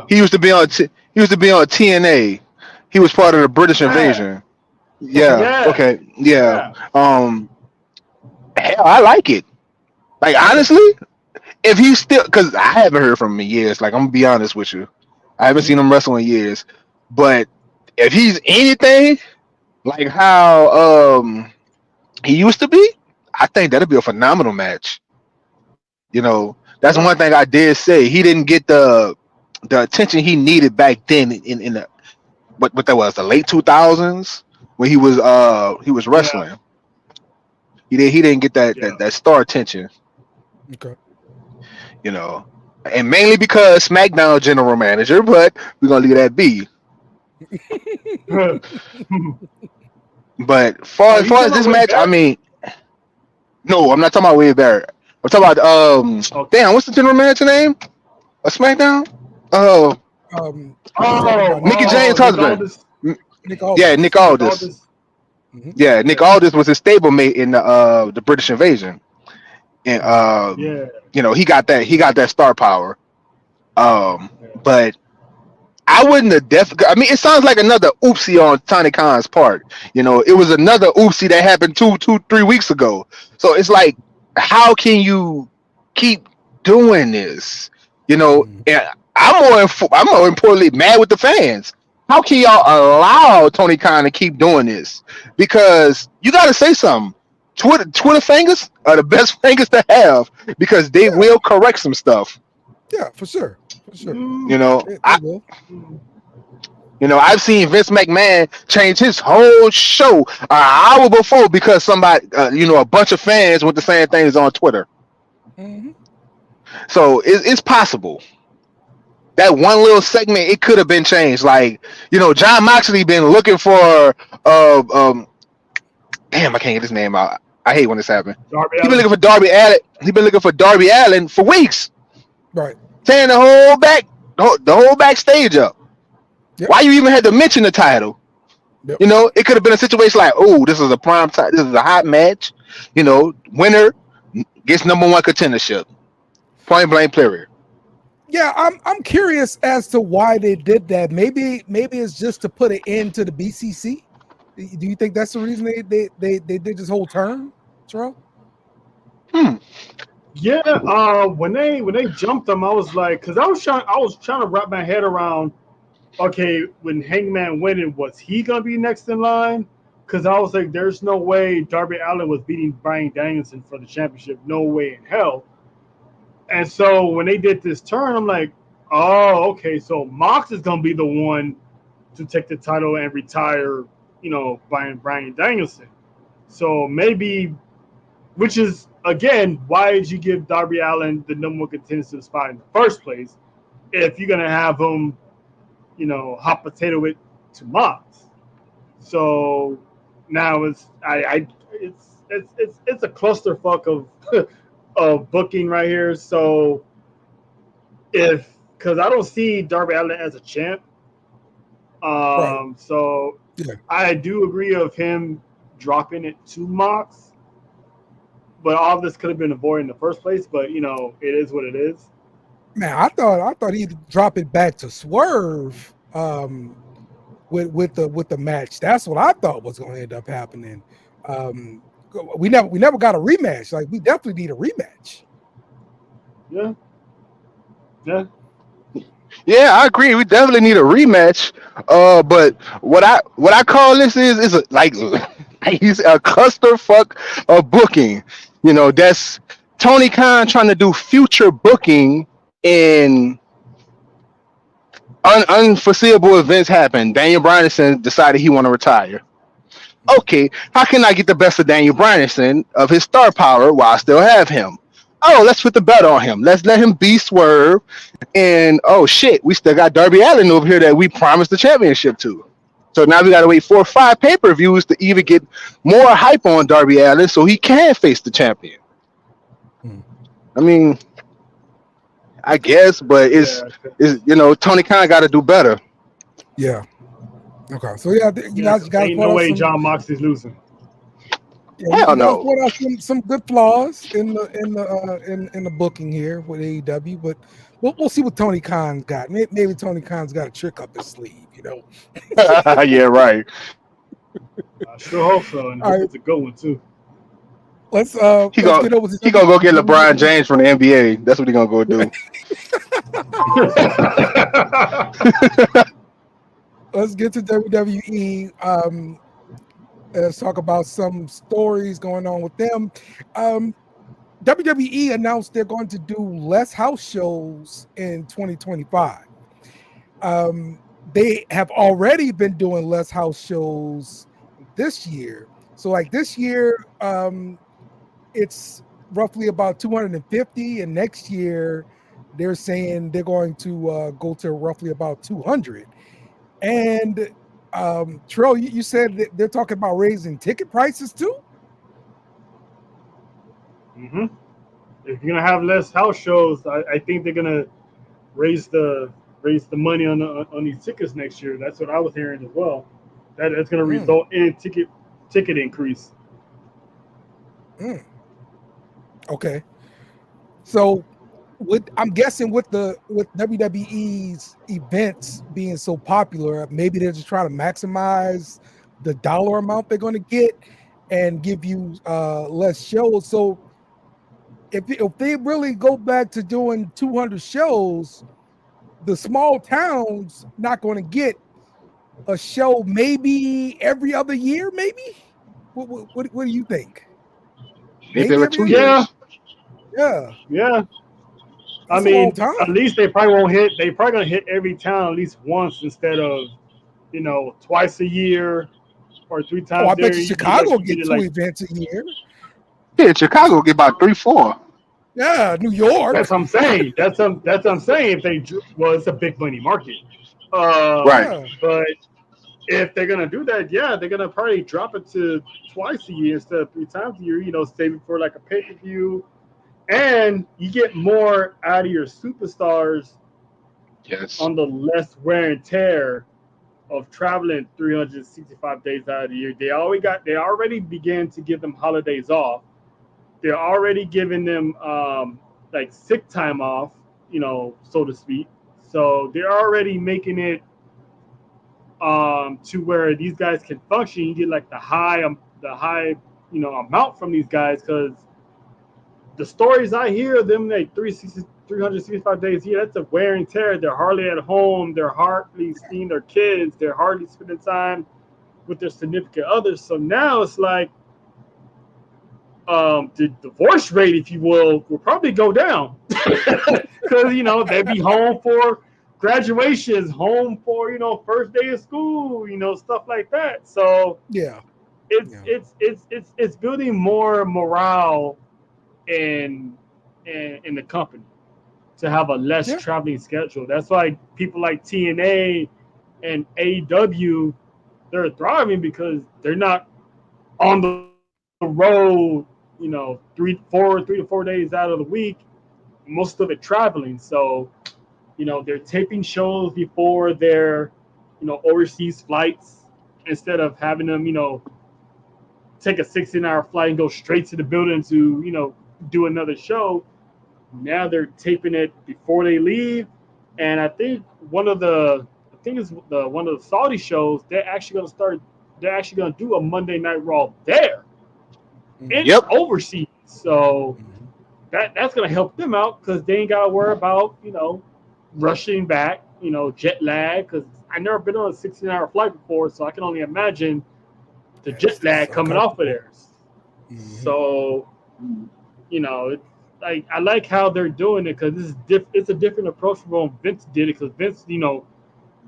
S6: He used to be on. He used to be on TNA. He was part of the British Invasion. Yeah. Okay. Yeah. Hell, I like it. Like honestly, if he's still, because I haven't heard from him in years. Like I'm gonna be honest with you, I haven't seen him wrestle in years. But if he's anything like how he used to be, I think that'd be a phenomenal match. That's one thing I did say. He didn't get the attention he needed back then in the what that was, the late 2000s when he was wrestling. Yeah. He didn't get that star attention.
S4: Okay.
S6: And mainly because SmackDown general manager, but we're gonna leave that be. But far as this match, I mean, no, I'm not talking about Wade Barrett. I'm talking about damn, what's the general manager name? A SmackDown? Oh,
S4: Talking about
S6: Mickey James'
S5: Nick
S6: husband.
S5: Aldis.
S4: Nick
S6: Yeah,
S4: Aldis.
S6: Nick
S5: Nick
S6: Aldis.
S5: Aldis.
S6: Yeah, Nick
S5: Yeah.
S6: Aldis was his stablemate in the British Invasion, and
S5: Yeah.
S6: he got that star power.
S5: Yeah.
S6: But I wouldn't have I mean, it sounds like another oopsie on Tony Khan's part. It was another oopsie that happened 3 weeks ago. So it's like, how can you keep doing this? And I'm more importantly mad with the fans. How can y'all allow Tony Khan to keep doing this? Because you got to say something. Twitter fingers are the best fingers to have because they will correct some stuff.
S4: Yeah, for sure.
S6: You know,
S4: They
S6: I
S4: will.
S6: I've seen Vince McMahon change his whole show an hour before because somebody, a bunch of fans with the same things on Twitter.
S4: Mhm.
S6: So it's possible. That one little segment, it could have been changed. Like, John Moxley been looking for damn, I can't get his name out. I hate when this happens.
S5: Darby
S6: He been
S5: Allin.
S6: looking for Darby Allin. He been looking for Darby Allin for weeks,
S4: Right.
S6: tearing the whole backstage up.
S4: Yep.
S6: Why you even had to mention the title?
S4: Yep.
S6: It could have been a situation like, oh, this is a prime time, this is a hot match. Winner gets number one contendership. Point blank period.
S4: Yeah, I'm curious as to why they did that. Maybe it's just to put an end to the BCC. Do you think that's the reason they did this whole turn, Terrell?
S5: Yeah. When they jumped him, I was like, because I was trying to wrap my head around. Okay, when Hangman winning, was he gonna be next in line? Because I was like, there's no way Darby Allin was beating Bryan Danielson for the championship. No way in hell. And so when they did this turn, I'm like, oh, okay, so Mox is gonna be the one to take the title and retire, Bryan Danielson. So maybe, which is again, why did you give Darby Allin the number one contender spot in the first place if you're gonna have him, hot potato it to Mox? So now it's a clusterfuck of of booking right here. So because I don't see Darby Allin as a champ,
S4: Right.
S5: so
S4: Yeah.
S5: I do agree of him dropping it to Mox, but all this could have been avoided in the first place. But it is what it is.
S4: Man, I thought he'd drop it back to Swerve with the match. That's what I thought was going to end up happening. We never got a rematch. Like, we definitely need a rematch.
S5: Yeah.
S6: Yeah, I agree. We definitely need a rematch. But what I call this is like he's a clusterfuck of booking. That's Tony Khan trying to do future booking in unforeseeable events happen. Daniel Bryanson decided he want to retire. Okay, how can I get the best of Daniel Bryanson of his star power while I still have him? Oh, let's put the bet on him. Let's let him be Swerve. And oh shit, we still got Darby Allin over here that we promised the championship to. So now we got to wait 4 or 5 pay-per-views to even get more hype on Darby Allin so he can face the champion. I mean, I guess, but it's Tony Khan got to do better.
S4: Yeah. Okay. So yeah, you guys
S5: ain't no way John Moxley's losing.
S4: Yeah,
S6: Hell no.
S4: Point out some good flaws in the booking here with AEW, but we'll see what Tony Khan's got. Maybe Tony Khan's got a trick up his sleeve,
S6: Yeah, right.
S5: I sure hope so, and I hope it's a good one too.
S4: Let's
S6: get over. He gonna go get LeBron James from the NBA. That's what he gonna go do.
S4: Let's get to WWE. Let's talk about some stories going on with them. WWE announced they're going to do less house shows in 2025. They have already been doing less house shows this year. So like this year, it's roughly about 250, and next year they're saying they're going to go to roughly about 200. And Terrell, you said that they're talking about raising ticket prices too?
S5: Mm-hmm. If you're gonna have less house shows, I think they're gonna raise the money on these tickets next year. That's what I was hearing as well. That's going to result in ticket increase.
S4: Okay. So I'm guessing with WWE's events being so popular, maybe they're just trying to maximize the dollar amount they're going to get and give you less shows. So if they really go back to doing 200 shows, the small towns not going to get a show maybe every other year, maybe? What do you think?
S6: Maybe every 2 years.
S5: Yeah. I mean, at least they probably won't hit. They probably gonna hit every town at least once instead of, twice a year or 3 times.
S4: I bet you Chicago get 2 events a year.
S6: Yeah, Chicago get about 3, 4.
S4: Yeah, New York.
S5: That's what I'm saying. That's what I'm saying. It's a big money market.
S6: Right.
S5: But if they're gonna do that, they're gonna probably drop it to twice a year instead of 3 times a year. Save it for like a pay-per-view. And you get more out of your superstars on the less wear and tear of traveling 365 days out of the year. They already began to give them holidays off. They're already giving them like sick time off, so to speak. So they're already making it to where these guys can function. You get like the high amount from these guys, because the stories I hear of them, like 365 days a year, that's a wear and tear. They're hardly at home. They're hardly seeing their kids. They're hardly spending time with their significant others. So now it's like the divorce rate, if you will probably go down because they'd be home for graduations, home for first day of school, stuff like that. So it's building more morale in the company to have a less traveling schedule. That's why people like TNA and AEW, they're thriving, because they're not on the road 3 to 4 days out of the week, most of it traveling. So they're taping shows before their overseas flights, instead of having them take a 16-hour flight and go straight to the building to do another show. Now they're taping it before they leave. And I think one of the Saudi shows, they're actually going to do a Monday Night Raw there in overseas. So that's going to help them out, because they ain't got to worry about rushing back, jet lag, because I've never been on a 16-hour flight before, so I can only imagine the jet lag coming off of theirs. So I like how they're doing it, because it's a different approach from when Vince did it, because Vince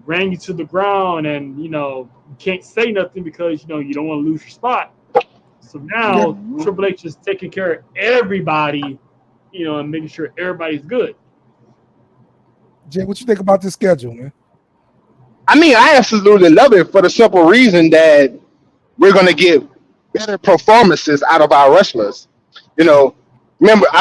S5: ran you to the ground, and you can't say nothing because you don't want to lose your spot. So now Triple H is taking care of everybody, and making sure everybody's good.
S4: Jay, what you think about this schedule, man?
S6: I mean, I absolutely love it, for the simple reason that we're going to get better performances out of our wrestlers. I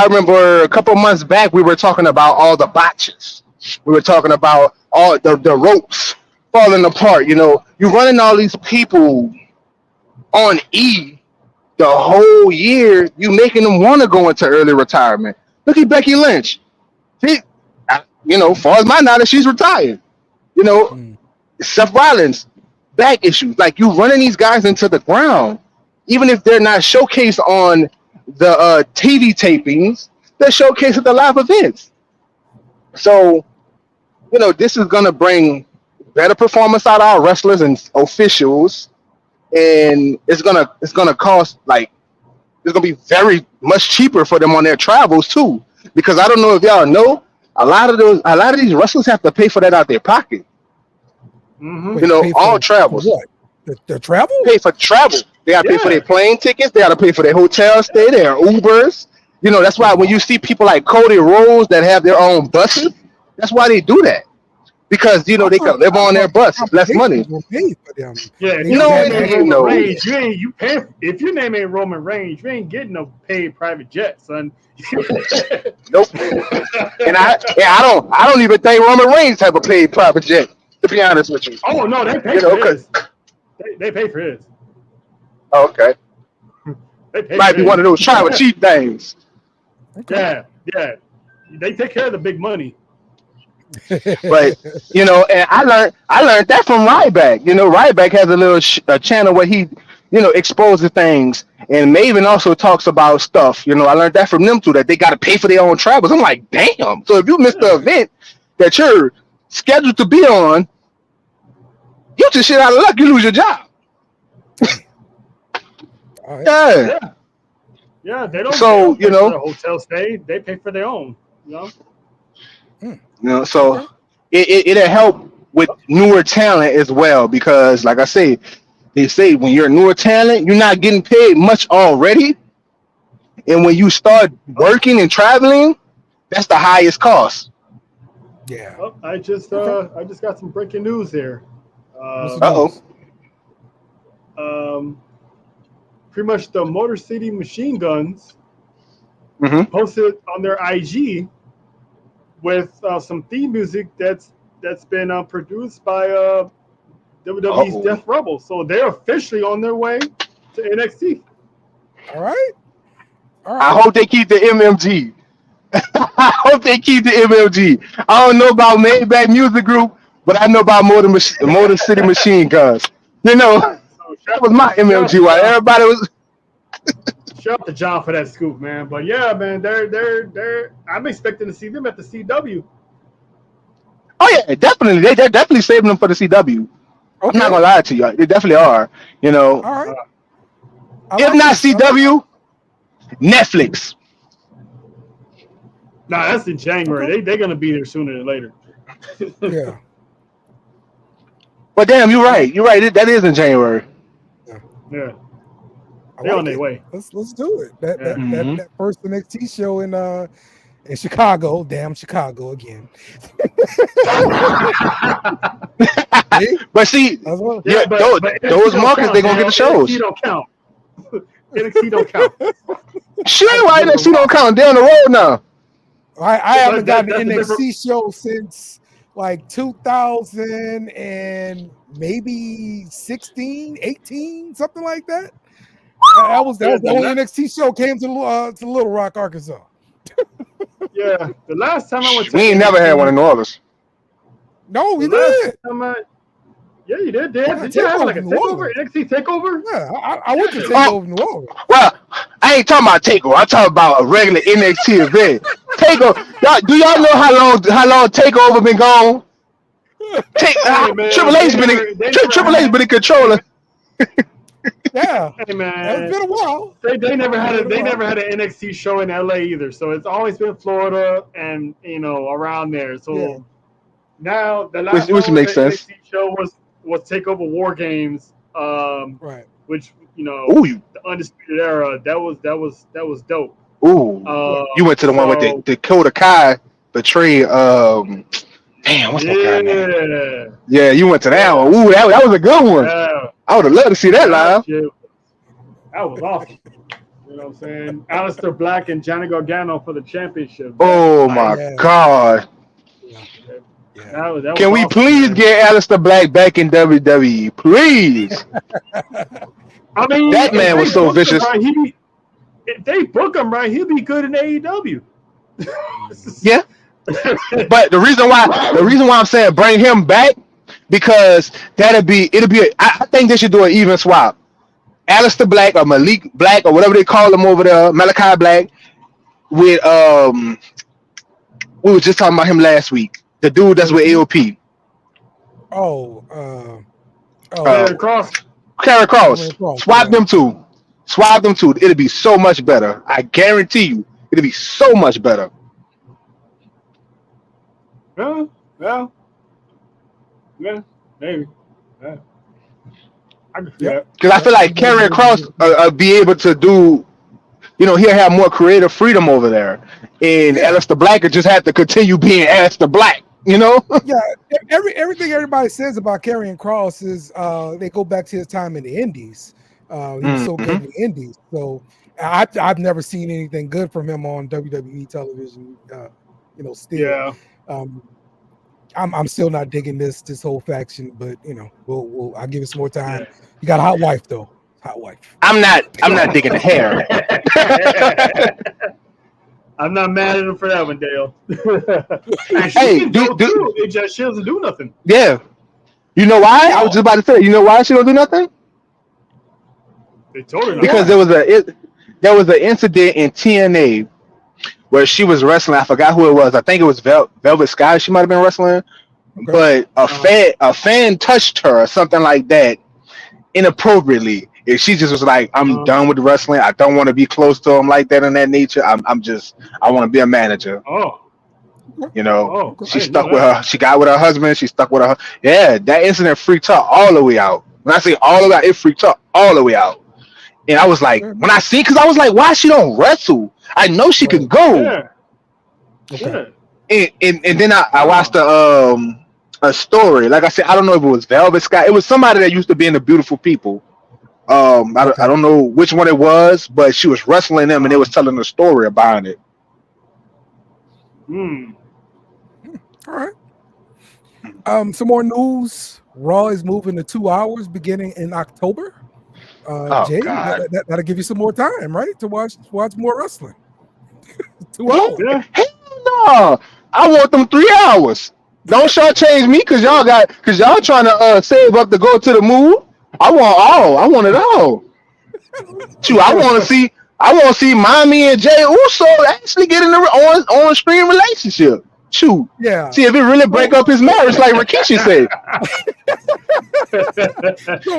S6: remember a couple months back, we were talking about all the botches. We were talking about all the ropes falling apart. You're running all these people on E the whole year. You making them want to go into early retirement. Look at Becky Lynch. Far as my knowledge, she's retired. Seth Rollins, back issues. Like, you running these guys into the ground, even if they're not showcased on the TV tapings, they're showcased at the live events. So, this is gonna bring better performance out of our wrestlers and officials, and it's gonna cost, like, it's gonna be very much cheaper for them on their travels too. Because I don't know if y'all know, a lot of these wrestlers have to pay for that out their pocket. All travels.
S4: What? The travel?
S6: Pay for travel. They got to pay for their plane tickets. They got to pay for their hotel stay, their Ubers. That's why when you see people like Cody Rhodes that have their own buses, that's why they do that. because you know they can live on their bus, less money.
S4: Paid for them.
S5: Yeah, Reigns, you pay if your name ain't Roman Reigns, you ain't getting no paid private jet, son.
S6: Nope. And I don't even think Roman Reigns have a paid private jet. To be honest with you.
S5: Oh no, they pay for his. They pay for his.
S6: Oh, okay. Might be one of those travel cheap things.
S5: Okay. Yeah. They take care of the big money.
S6: But you know, and I learned that from Ryback. You know, Ryback has a little channel where he, you know, exposes things, and Maven also talks about stuff. You know, I learned that from them too, that they got to pay for their own travels. I'm like, damn. So if you miss the event that you're scheduled to be on, you just shit out of luck. You lose your job.
S4: Right.
S5: Yeah. They don't.
S6: So
S5: they don't pay for the hotel stay. They pay for their own. You know.
S6: So it'll help with newer talent as well, because like I say, they say when you're a newer talent, you're not getting paid much already, and when you start working and traveling, that's the highest cost.
S4: Yeah.
S5: Oh, I just got some breaking news here. Pretty much the Motor City Machine Guns posted on their IG with some theme music that's been produced by WWE's Death Rebel. So they're officially on their way to NXT.
S4: All right.
S6: I hope they keep the MMG. I hope they keep the MMG. I don't know about Maybach Music Group, but I know about Motor City Machine Guns. You know, that was my MMG. While everybody was.
S5: Shout out to John for that scoop, man. But yeah, man, they're. I'm expecting to see them at the CW.
S6: Oh yeah, definitely. They're definitely saving them for the CW. Okay. I'm not gonna lie to you. They definitely are. You know.
S4: All right.
S6: If not CW, Netflix.
S5: Nah, that's in January. They're gonna be there sooner than later.
S4: Yeah.
S6: But damn, you're right. You're right. That is in January.
S5: Yeah. They're on their way.
S4: Let's do it. That first NXT show in Chicago. Damn Chicago again.
S6: But see, those markets, they're gonna get the shows.
S5: NXT don't count. NXT don't count.
S6: Sure, why NXT don't count? They're on the road now.
S4: I haven't gotten an NXT show since like 2000 and maybe 16, 18, something like that. That was the only NXT show came to Little Rock, Arkansas.
S5: Yeah, the last time I went to
S6: we ain't never had one in New Orleans.
S4: No, we did.
S5: Yeah, you did. Did you have like a takeover? NXT takeover?
S4: Yeah, I went to takeover New Orleans.
S6: Well, I ain't talking about takeover. I'm talking about a regular NXT event. Takeover. Do y'all know how long takeover been gone? Triple H's been in control.
S4: Yeah.
S5: Hey man,
S4: it's been a while.
S5: They never had an NXT show in LA either, so it's always been Florida and around there. So now the last NXT show was Takeover War Games,
S4: right?
S5: Which the Undisputed Era. That was dope.
S6: Ooh, you went to the one with the Dakota Kai betrayed. Damn, what's that guy name? Yeah, you went to that one. Ooh, that was a good one. Yeah. I would have loved to see that live.
S5: That was awesome. You know what I'm saying? Aleister Black and Johnny Gargano for the championship.
S6: Oh my God.
S5: Yeah. That
S6: Can we please get Aleister Black back in WWE? Please.
S5: I mean,
S6: that man was so vicious.
S5: If they book him right, he'll be good in AEW.
S6: Yeah. But the reason why I'm saying bring him back, because I think they should do an even swap. Aleister Black or Malik Black or whatever they call him over there, Malachi Black, with we were just talking about him last week. The dude that's with AOP.
S5: Karrion Kross.
S6: Karrion Kross. Swap them two. It'll be so much better. I guarantee you, it'll be so much better.
S5: Yeah, maybe. Yeah. I can see that.
S6: Because I feel like Karrion Kross be able to do, he'll have more creative freedom over there. And Aleister Black will just have to continue being Aleister Black. You know?
S4: Yeah, everything everybody says about Karrion Kross is they go back to his time in the Indies. He was so good in the Indies. So I've never seen anything good from him on WWE television. Still,
S5: Yeah.
S4: I'm still not digging this whole faction, but I'll give it some more time. You got a hot wife though, hot wife.
S6: I'm not digging the hair.
S5: I'm not mad at him for that one, Dale.
S6: Hey,
S5: she doesn't do nothing.
S6: Yeah. You know why? I was just about to say. You know why she don't do nothing?
S5: They told her
S6: because there was an incident in TNA where she was wrestling. I forgot who it was. I think it was Velvet Sky. She might have been wrestling, but a fan touched her or something like that inappropriately. And she just was like, I'm done with wrestling. I don't want to be close to him like that in that nature. I want to be a manager. She stuck with her. She got with her husband. She stuck with her. Yeah, that incident freaked her all the way out. When I say all the way out, it freaked her all the way out. And I was like, when I see, because I was like, why she don't wrestle? I know she can go.
S5: Yeah.
S6: And then I watched a story. Like I said, I don't know if it was Velvet Sky. It was somebody that used to be in the Beautiful People. I don't know which one it was, but she was wrestling them, and they was telling a story about it.
S4: All right. Some more news. Raw is moving to 2 hours beginning in October. Jay, that'll give you some more time, right, to watch more wrestling. 2 hours.
S5: Yeah.
S6: Hell no! I want them 3 hours. Don't shortchange me because y'all trying to save up to go to the move. I want it all. Shoot, I want to see Mommy and Jay Uso actually get in the on screen relationship. Shoot,
S4: yeah.
S6: See if it really break up his marriage, like Rikishi said.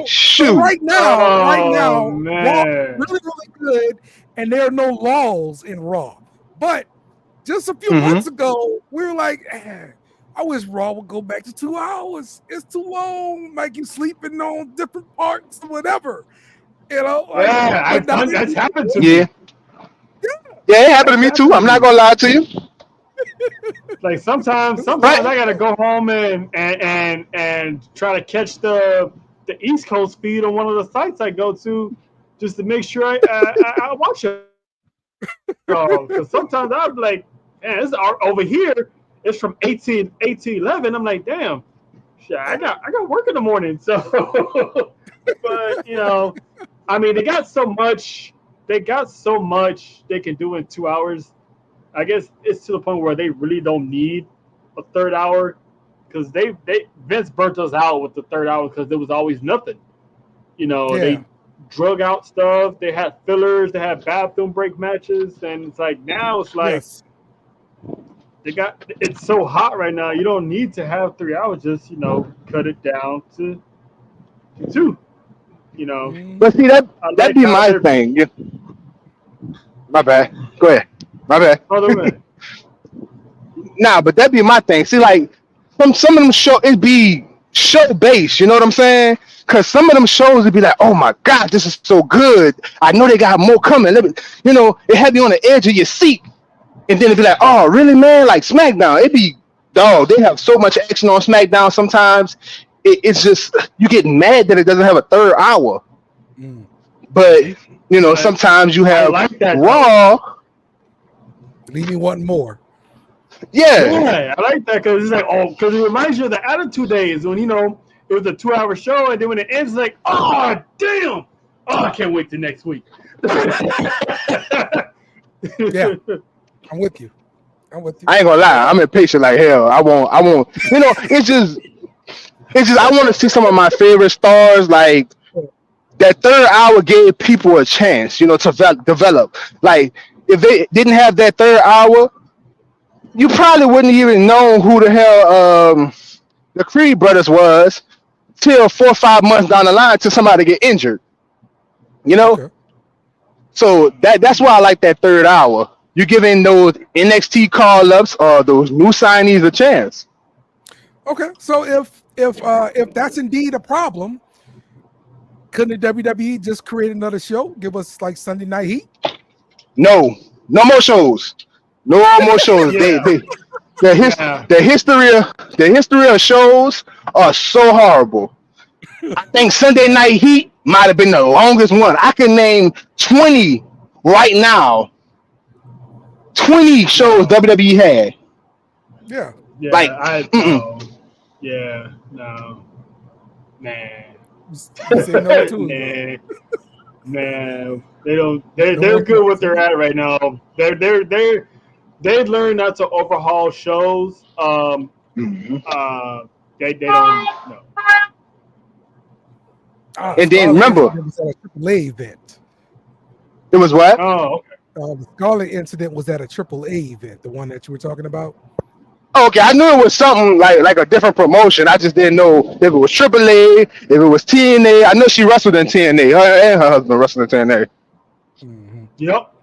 S4: So right now,
S5: man.
S4: Raw really, really good, and there are no lulls in Raw. But just a few months ago, we were like, I wish Raw would go back to 2 hours. It's too long. Like you sleeping on different parts or whatever.
S5: That's happened to me.
S6: Yeah, it happened to me too. I'm not gonna lie to you.
S5: Like sometimes I gotta go home and try to catch the East Coast feed on one of the sites I go to just to make sure I watch it. Because sometimes I'm like, man, this is over here. It's from 8 to 11. I'm like, damn, shit, I got work in the morning. So, but I mean, they got so much they can do in 2 hours. I guess it's to the point where they really don't need a third hour because Vince burnt us out with the third hour because there was always nothing. They drug out stuff. They had fillers. They had bathroom break matches, and it's like now it's like it's so hot right now. You don't need to have 3 hours. Just cut it down to 2.
S6: But see that'd be my thing. My bad. Go ahead. My bad. Nah, but that'd be my thing. See, like some of them it'd be show based. You know what I'm saying? Because some of them shows would be like, oh my God, this is so good. I know they got more coming. It had you on the edge of your seat. And then it'd be like, oh, really, man? Like SmackDown. It'd be, dog, they have so much action on SmackDown sometimes. It's just, you get mad that it doesn't have a third hour. But, sometimes you have Raw.
S4: Leave me wanting more.
S5: Yeah, I like that because it's like, because it reminds you of the Attitude Days when, it was a 2 hour show. And then when it ends, it's like, oh, damn. Oh, I can't wait till next week.
S4: Yeah. I'm with you.
S6: I ain't gonna lie. I'm impatient like hell. I want. It's just. I want to see some of my favorite stars. Like that third hour gave people a chance, to develop. Like if they didn't have that third hour, you probably wouldn't even know who the hell the Creed brothers was till 4 or 5 months down the line till somebody get injured. Okay. So that's why I like that third hour. You're giving those NXT call-ups or those new signees a chance.
S4: Okay, so if that's indeed a problem, couldn't the WWE just create another show? Give us like Sunday Night Heat?
S6: No more shows. No more shows. The history of shows are so horrible. I think Sunday Night Heat might have been the longest one. I can name 20 right now. 20 shows WWE had.
S4: Yeah.
S5: Yeah,
S6: Like,
S5: I know. Yeah, no. Man.
S4: You say no to it.
S5: Man. They don't
S4: No
S5: they're
S4: more
S5: good what
S4: points.
S5: they're at right now. They've learned not to overhaul shows. They don't no.
S4: The
S6: and then
S4: Scarlet
S6: remember,
S4: incident was at a AAA event.
S6: it was what?
S5: Oh, okay.
S4: The Scarlet incident was at a AAA event, the one that you were talking about.
S6: Okay, I knew it was something like a different promotion. I just didn't know if it was AAA, if it was TNA. I know she wrestled in TNA. Her and her husband wrestled in TNA.
S4: Mm-hmm.
S5: Yep.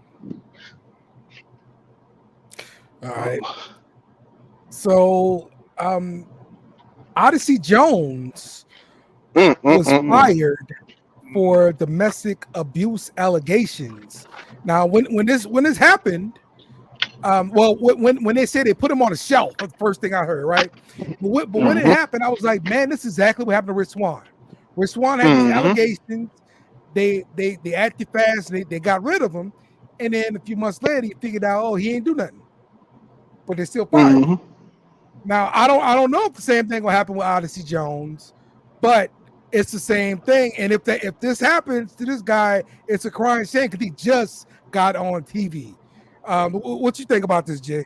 S4: All right. So, Odyssey Jones was fired for domestic abuse allegations. Now, when this happened, when they said they put him on a shelf, that's the first thing I heard, right? But when it happened, I was like, man, this is exactly what happened to Rich Swann. Rich Swann had these allegations. They acted fast. They got rid of him, and then a few months later, he figured out, oh, he ain't do nothing, but they still fired him. Now, I don't know if the same thing will happen with Odyssey Jones, but it's the same thing. And if this happens to this guy, it's a crying shame because he just got on TV. What you think about this, Jay?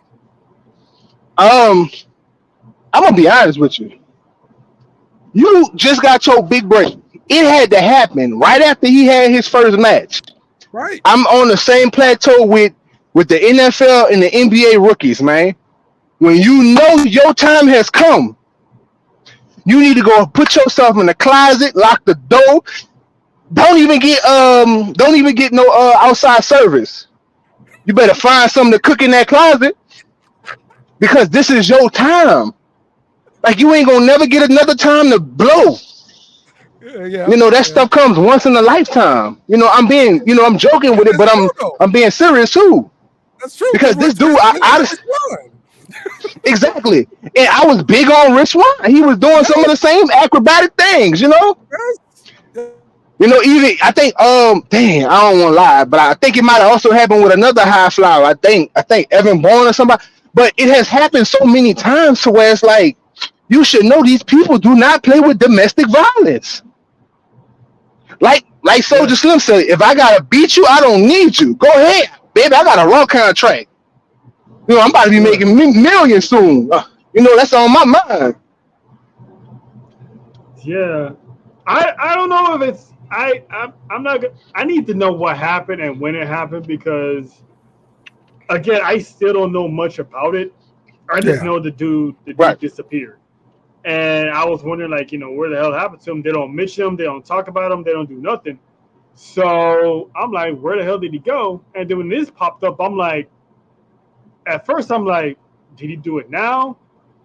S6: I'm gonna be honest with you. You just got your big break. It had to happen right after he had his first match.
S4: Right.
S6: I'm on the same plateau with the NFL and the NBA rookies, man. When you know your time has come, you need to go put yourself in the closet, lock the door. Don't even get no outside service. You better find something to cook in that closet because this is your time. Like you ain't gonna never get another time to blow.
S4: Yeah,
S6: you know that stuff comes once in a lifetime. I'm joking with it, but I'm being serious too.
S4: That's true.
S6: Because this dude, exactly, and I was big on Rich Swann. He was doing some of the same acrobatic things, Even I think I don't want to lie, but I think it might have also happened with another high flyer. I think Evan Bourne or somebody. But it has happened so many times to where it's like you should know these people do not play with domestic violence. Like Soldier Slim said, if I gotta beat you, I don't need you. Go ahead, baby. I got a raw contract. I'm about to be making millions soon. That's on my mind.
S5: Yeah, I don't know if it's I'm not. I need to know what happened and when it happened because, again, I still don't know much about it. I just know the dude disappeared, and I was wondering, where the hell happened to him? They don't mention him. They don't talk about him. They don't do nothing. So I'm like, where the hell did he go? And then when this popped up, I'm like, at first I'm like, did he do it now?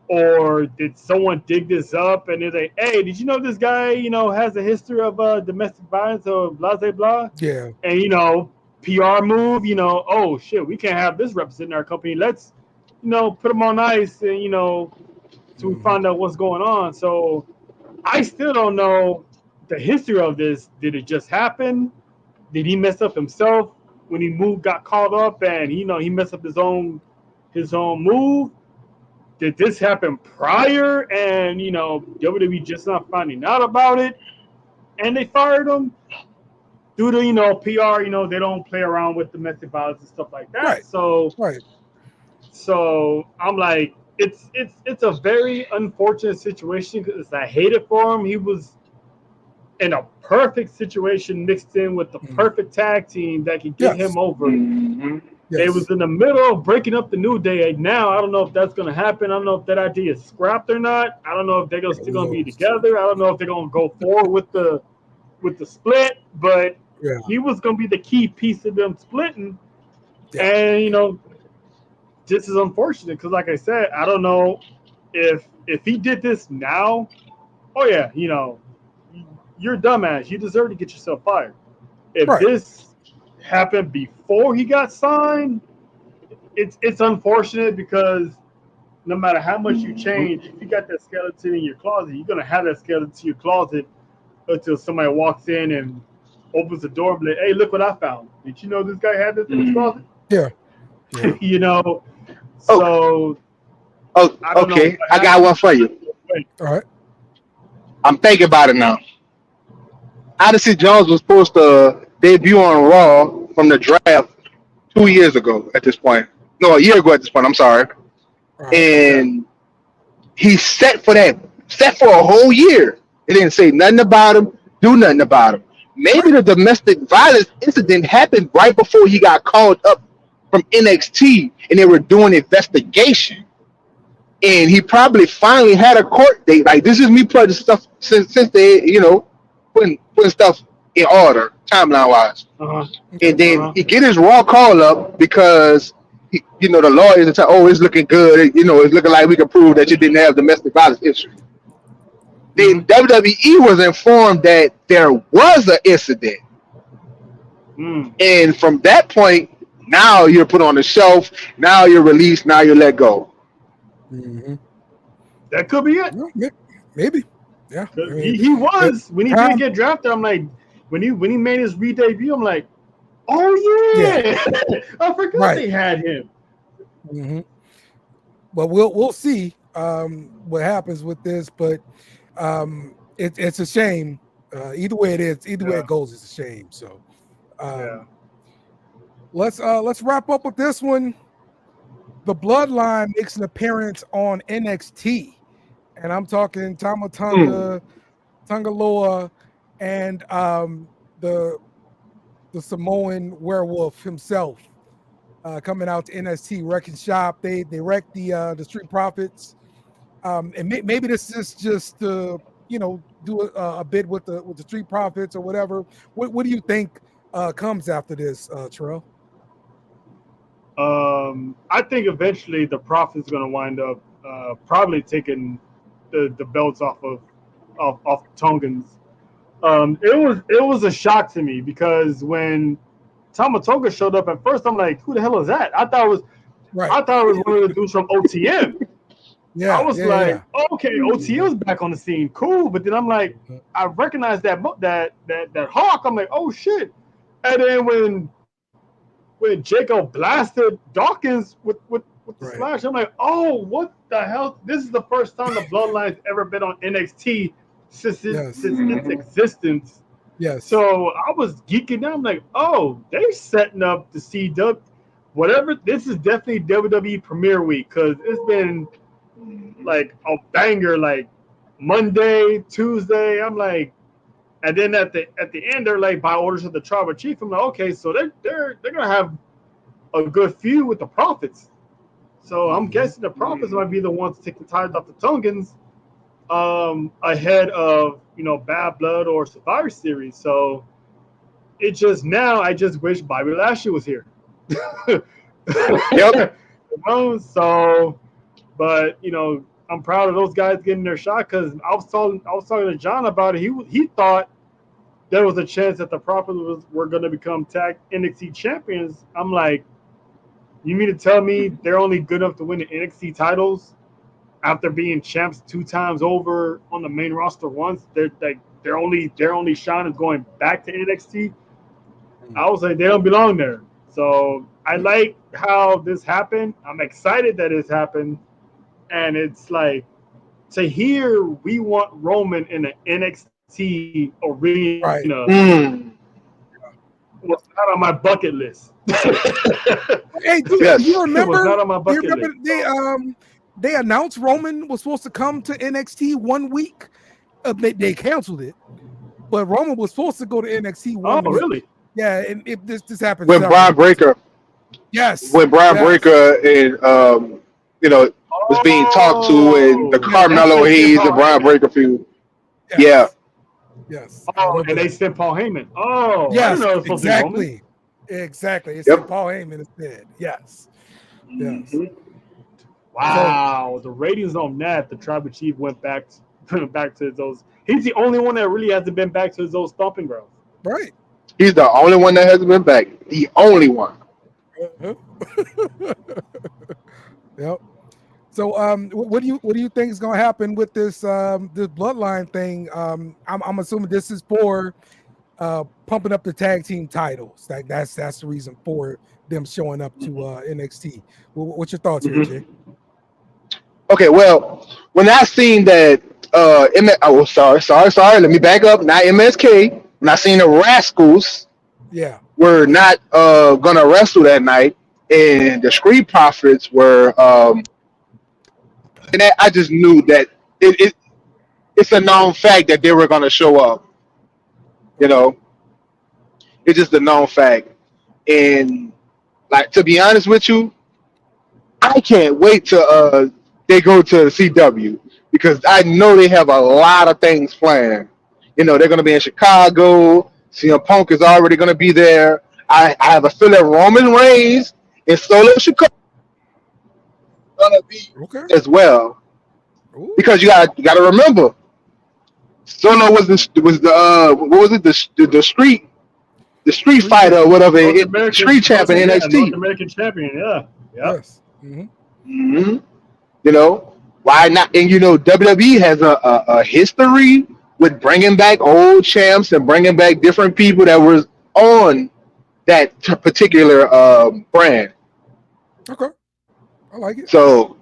S5: Or did someone dig this up and they're like, hey, did you know this guy, has a history of domestic violence or blah, blah, blah?
S6: Yeah.
S5: And, PR move, oh, shit, we can't have this representing our company. Let's, put him on ice and, to find out what's going on. So I still don't know the history of this. Did it just happen? Did he mess up himself when he got caught up and, he messed up his own move? Did this happen prior and, WWE just not finding out about it and they fired him? Due to, PR, they don't play around with domestic violence and stuff like that.
S4: Right.
S5: So I'm like, it's a very unfortunate situation because I hate it for him. He was in a perfect situation mixed in with the perfect tag team that could get him over. Mm-hmm. Yes. They was in the middle of breaking up the New Day. Now, I don't know if that's going to happen. I don't know if that idea is scrapped or not. I don't know if they're still going to be together. I don't know if they're going to go forward with the split. But he was going to be the key piece of them splitting. Yeah. And, this is unfortunate because, like I said, I don't know if he did this now. Oh, yeah, you're a dumbass. You deserve to get yourself fired. If this happened before he got signed, it's unfortunate because no matter how much you change, if you got that skeleton in your closet, you're gonna have that skeleton in your closet until somebody walks in and opens the door and be like, "Hey, look what I found! Did you know this guy had this in his closet?"
S4: Yeah. Yeah.
S5: You know,
S6: Oh,
S5: so I don't know
S6: okay.
S5: what
S6: I got one for you.
S4: All right.
S6: I'm thinking about it now. Odyssey Jones was supposed to debut on Raw from the draft 2 years ago at this point. No, a year ago at this point. I'm sorry.
S4: All right.
S6: And he's set for that, set for a whole year. They didn't say nothing about him, do nothing about him. Maybe the domestic violence incident happened right before he got called up from NXT and they were doing investigation. And he probably finally had a court date. Like, this is me putting stuff since they, putting stuff in order, timeline wise. And then he get his Raw call up because the lawyers are telling, oh, it's looking good. It's looking like we can prove that you didn't have domestic violence issues. Then WWE was informed that there was an incident. And from that point, now you're put on the shelf. Now you're released. Now you're let go.
S4: Mm-hmm.
S5: That could be it.
S4: Well, maybe. Yeah. I mean,
S5: he was when he didn't get drafted. I'm like, when he made his re-debut, I'm like, oh yeah. I forgot they had him.
S4: Mm-hmm. But we'll see what happens with this. But it's a shame. Either way it is, either way it goes, it's a shame. So let's wrap up with this one. The Bloodline makes an appearance on NXT, and I'm talking Tama Tonga, Tungaloa, and the Samoan werewolf himself coming out to NXT wrecking shop. They wrecked the Street Profits, and maybe this is just to do a bid with the Street Profits or whatever. What do you think comes after this, Terrell?
S5: I think eventually the Profits going to wind up probably taking the belts off of Tongans. It was a shock to me because when Tama Tonga showed up at first, I'm like, who the hell is that? I thought it was one of the dudes from OTM.
S4: Yeah,
S5: I was like, okay, OTM's back on the scene, cool. But then I'm like, I recognize that hawk. I'm like, oh shit. And then when Jacob blasted Dawkins with the splash, I'm like, oh, what the hell? This is the first time the Bloodline's ever been on NXT since its existence.
S4: Yes.
S5: So I was geeking out. I'm like, oh, they're setting up the CW. Whatever. This is definitely WWE Premiere Week because it's been like a banger, like Monday, Tuesday. I'm like, and then at the end, they're like, by orders of the tribal chief. I'm like, okay, so they're gonna have a good feud with the Profits. So I'm guessing the Profits might be the ones to take the titles off the Tongans ahead of Bad Blood or Survivor Series. So I just wish Bobby Lashley was here.
S6: Yep.
S5: So, but I'm proud of those guys getting their shot because I was talking to John about it. He thought there was a chance that the Profits were going to become tag NXT champions. I'm like, you mean to tell me they're only good enough to win the NXT titles after being champs 2 times over on the main roster once? Their only shine is going back to NXT. I was like, they don't belong there. So I like how this happened. I'm excited that it's happened. And it's like, to hear we want Roman in an NXT arena was not on my bucket list.
S4: Hey, dude, you remember?
S5: It was not on my bucket list.
S4: They announced Roman was supposed to come to NXT 1 week. They canceled it, but Roman was supposed to go to NXT 1 week. Oh,
S5: really?
S4: Yeah, and if this happened
S6: when Brian Breaker.
S4: Yes.
S6: When Brian Breaker and was being talked to, and the Carmelo Hayes and Brian Breaker feud.
S4: Yes.
S6: Yeah.
S4: Yes.
S5: Oh, and they sent Paul Heyman. Oh,
S4: yes, exactly. Exactly. It's Paul Heyman instead. Yes. Yes.
S5: Wow. So, the ratings on that, the Tribal Chief went back to those. He's the only one that really hasn't been back to those stomping grounds.
S4: Right.
S6: He's the only one that hasn't been back. The only one.
S4: Yep. So, what do you think is going to happen with this this bloodline thing? I'm assuming this is for pumping up the tag team titles. That's the reason for them showing up to NXT. What's your thoughts here, Jay?
S6: Okay, well, when I seen that, sorry, let me back up. Not MSK. When I seen the Rascals, were not gonna wrestle that night, and the Street Profits were, and I just knew that it's a known fact that they were gonna show up. You know, it's just a known fact, and like to be honest with you, I can't wait till they go to the CW because I know they have a lot of things planned. You know, they're going to be in Chicago. CM Punk is already going to be there. I have a feeling Roman Reigns and Solo Chicago going to be as well. Ooh. Because you got to remember, Solo was the street fighter or whatever, street champion in NXT.
S5: North American champion, yeah.
S4: Yes.
S6: You know, why not? And you know, WWE has a history with bringing back old champs and bringing back different people that was on that particular brand.
S4: Okay, I like it.
S6: So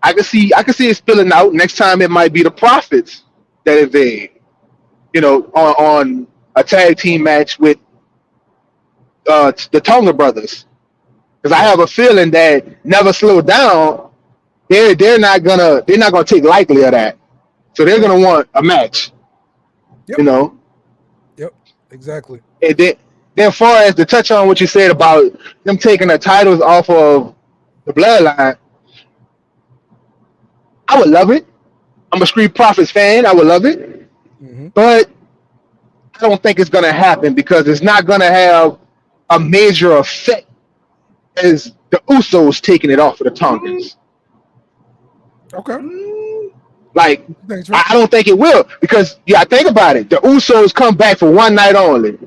S6: I can see it spilling out. Next time it might be the Profits that invade. You know, on a tag team match with the Tonga brothers. Because I have a feeling that Never Slow Down, they're not gonna take lightly of that. So they're gonna want a match.
S4: Yep.
S6: You know?
S4: Yep, exactly.
S6: And then far as to touch on what you said about them taking the titles off of the bloodline, I would love it. I'm a Street Profits fan, I would love it. But I don't think it's gonna happen because it's not gonna have a major effect as the Usos taking it off of the Tongans.
S4: Okay.
S6: Like, I don't think it will because, think about it. The Usos come back for one night only.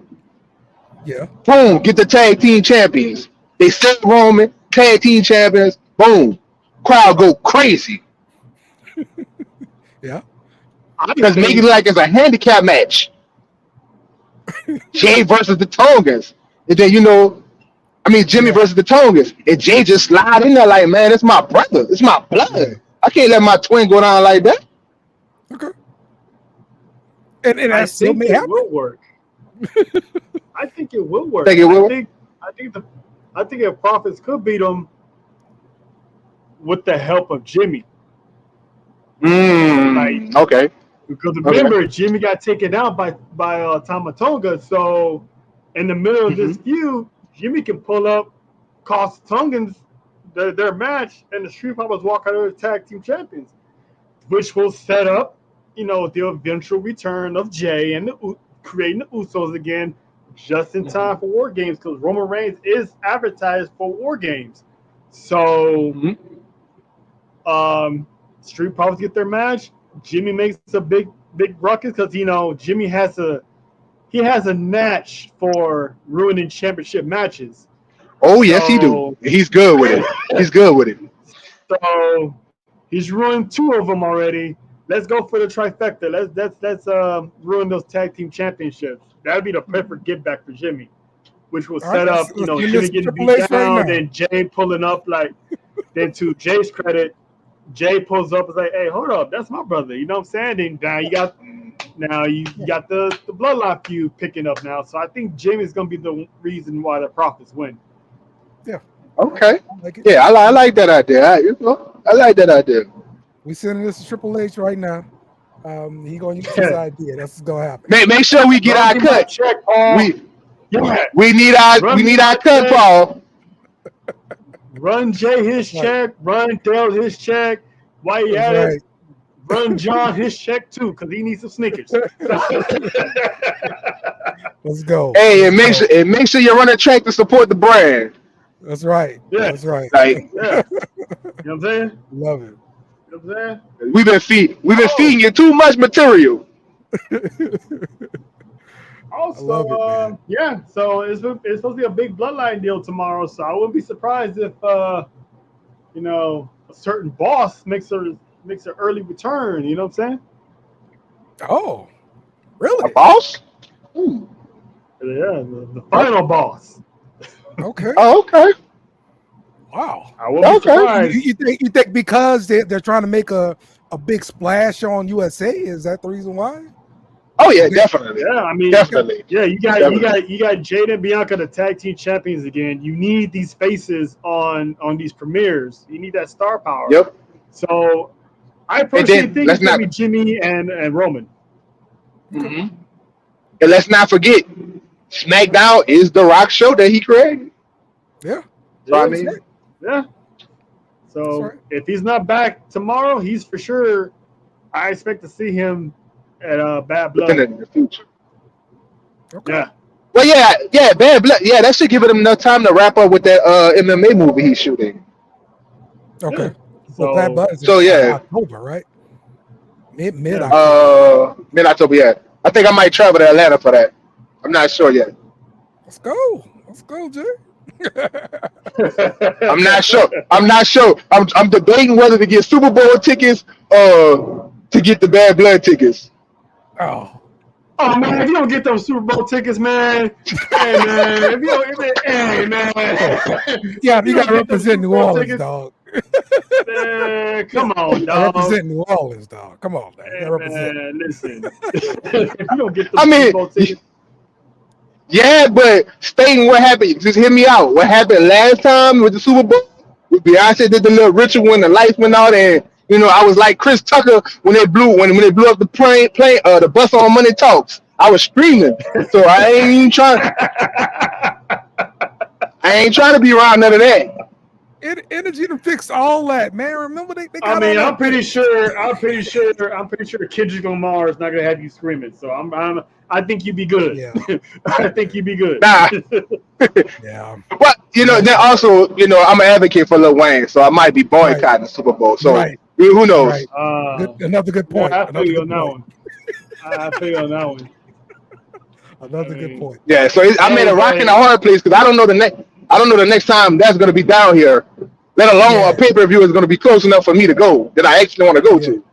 S4: Yeah.
S6: Boom, get the tag team champions. They set Roman, tag team champions. Boom. Crowd go crazy.
S4: Yeah.
S6: Because make it like it's a handicap match. Jay versus the Tongans. And then, Jimmy versus the Tongans. And Jay just slide in there like, man, it's my brother. It's my blood. I can't let my twin go down like that.
S4: Okay. And I think it
S5: will work. I think it will work.
S6: I
S5: think if Profits could beat them with the help of Jimmy.
S6: Okay.
S5: Because remember, Jimmy got taken out by Tama Tonga. So in the middle of this feud, Jimmy can pull up, cost Tongans their match, and the Street Profits walk out as tag team champions, which will set up, the eventual return of Jay and creating the Usos again, just in time for War Games, because Roman Reigns is advertised for War Games. So, Street Profits get their match. Jimmy makes a big ruckus because Jimmy has a natch for ruining championship matches.
S6: Oh yes, he do. He's good with it.
S5: So he's ruined 2 of them already. Let's go for the trifecta. Let's ruin those tag team championships. That'd be the perfect get back for Jimmy, which will set up Jimmy getting beat down, then Jay pulling up then to Jay's credit, Jay pulls up and say, "Hey, hold up, that's my brother." You know what I'm saying? And now you got the bloodline feud picking up now. So I think Jimmy's gonna be the reason why the Profits win.
S4: Yeah.
S6: Okay. I like that idea. I like that idea.
S4: We sending this to Triple H right now. He gonna use this idea. That's what's gonna happen.
S6: Make sure we get our cut.
S5: Check,
S6: we need our cut, Paul.
S5: Run Jay his check. Run Dale his check. While you at it, run John his check too, because he needs some Snickers.
S4: Let's go.
S6: Hey, and make sure you run a track to support the brand.
S4: That's right.
S5: Yeah.
S4: That's right.
S6: Like,
S5: You know what I'm saying?
S4: Love it.
S5: You know what I'm saying?
S6: We've been feeding you too much material.
S5: Also, so it's supposed to be a big bloodline deal tomorrow, so I wouldn't be surprised if certain boss makes an early return. You know what I'm saying?
S4: Oh,
S6: A
S4: really?
S6: boss?
S5: Yeah, the final boss.
S4: Okay.
S6: Oh, okay.
S4: Wow.
S5: I won't be
S6: Okay.
S5: surprised.
S4: You think because they're trying to make a big splash on USA? Is that the reason why?
S6: Oh yeah, definitely.
S5: Yeah, I mean,
S6: Definitely.
S5: yeah, you got
S6: Definitely.
S5: Jada and Bianca, the tag team champions again. You need these faces on these premieres. You need that star power.
S6: Yep.
S5: So I
S6: And
S5: personally
S6: then
S5: think
S6: let's
S5: it's gonna
S6: not
S5: be Jimmy and Roman.
S6: and let's not forget, SmackDown is the Rock show that he created.
S4: Yeah.
S6: So I
S4: That's
S6: mean,
S4: right.
S5: Yeah.
S4: That's
S5: So
S4: right.
S5: if he's not back tomorrow, he's for sure. I expect to see him at Bad
S6: within
S5: Blood.
S6: the future.
S4: Okay.
S5: Yeah.
S6: Well, yeah, Bad Blood. Yeah, that should give him enough time to wrap up with that MMA movie he's shooting.
S4: Okay.
S5: Yeah.
S4: Well, Bad
S5: So
S4: Blood is
S6: So,
S4: in
S6: yeah.
S4: October, right? Mid
S5: Yeah.
S4: October.
S6: Mid October. Yeah, I think I might travel to Atlanta for that. I'm not sure yet.
S4: Let's go. Let's go, Jay.
S6: I'm not sure. I'm debating whether to get Super Bowl tickets or to get the Bad Blood tickets.
S4: Oh.
S5: Oh man, if you don't get those Super Bowl tickets, man, hey man, hey man,
S4: Yeah, you
S5: don't
S4: gotta
S5: get those
S4: represent
S5: Super
S4: New
S5: Bowl
S4: Orleans,
S5: tickets,
S4: dog.
S5: man, come on,
S4: I
S5: dog.
S4: represent New Orleans, dog. Come on, man. You
S5: Hey
S4: gotta represent.
S5: man, listen, if you don't get those
S6: I mean,
S5: Super Bowl tickets,
S6: yeah, but stating what happened, just hear me out. What happened last time with the Super Bowl? With Beyonce did the little ritual when the lights went out, and I was like Chris Tucker when they blew up the plane, the bus on Money Talks. I was screaming, so I ain't even trying. I ain't trying to be around none of that.
S4: Energy to fix all that, man. Remember they got
S5: I mean,
S4: all
S5: I'm
S4: that
S5: pretty
S4: fixed.
S5: sure Kendrick Lamar is not gonna have you screaming. So I think you'd be good.
S4: Yeah.
S5: I think you'd be good.
S6: Nah,
S4: Yeah.
S6: but then also, I'm an advocate for Lil Wayne, so I might be boycotting the Super Bowl. So
S4: Right.
S6: who knows?
S4: Right. Another good point.
S5: Yeah, I feel
S4: Another
S5: you
S4: good
S5: on that
S4: point.
S5: one. I feel you on that one.
S4: Another good point.
S6: Yeah, so I made a rock and a hard place because I don't know the next time that's going to be down here, let alone a pay-per-view is going to be close enough for me to go that I actually want to go to.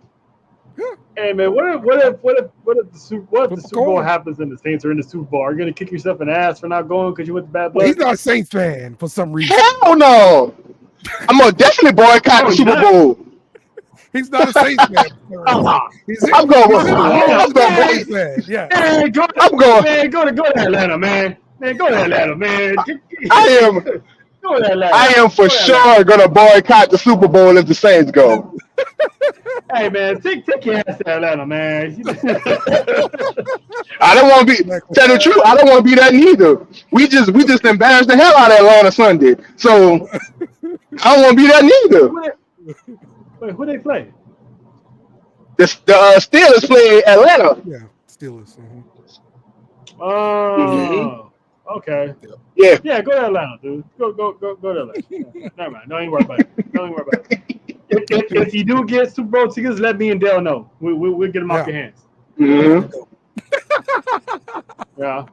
S5: Hey man, what if the Super Bowl happens and the Saints are in the Super Bowl? Are you gonna kick yourself in the ass for not going because you went to Bad Blood?
S4: Well, he's not a Saints fan for some reason.
S6: Hell no! I'm gonna definitely boycott the Super Bowl.
S4: He's not a Saints fan.
S6: I'm going.
S4: Yeah.
S5: Man, go to Atlanta, man. Man, go to Atlanta, man.
S6: I am.
S5: Go to Atlanta.
S6: I am for sure gonna boycott the Super Bowl if the Saints go.
S5: Hey man, take your ass to Atlanta, man.
S6: I don't want to be. Tell the truth, I don't want to be that neither. We just embarrassed the hell out of Atlanta Sunday, so I don't want to be that neither.
S5: Wait, who they play?
S6: The Steelers play Atlanta.
S4: Yeah, Steelers.
S5: Oh, okay.
S6: Yeah.
S5: Yeah, go to Atlanta, dude. Go to Atlanta. Yeah, never mind. Don't even worry about it. If you do get Super Bowl tickets, let me and Dale know. We'll get them off your hands.
S6: Mm-hmm.
S5: Yeah.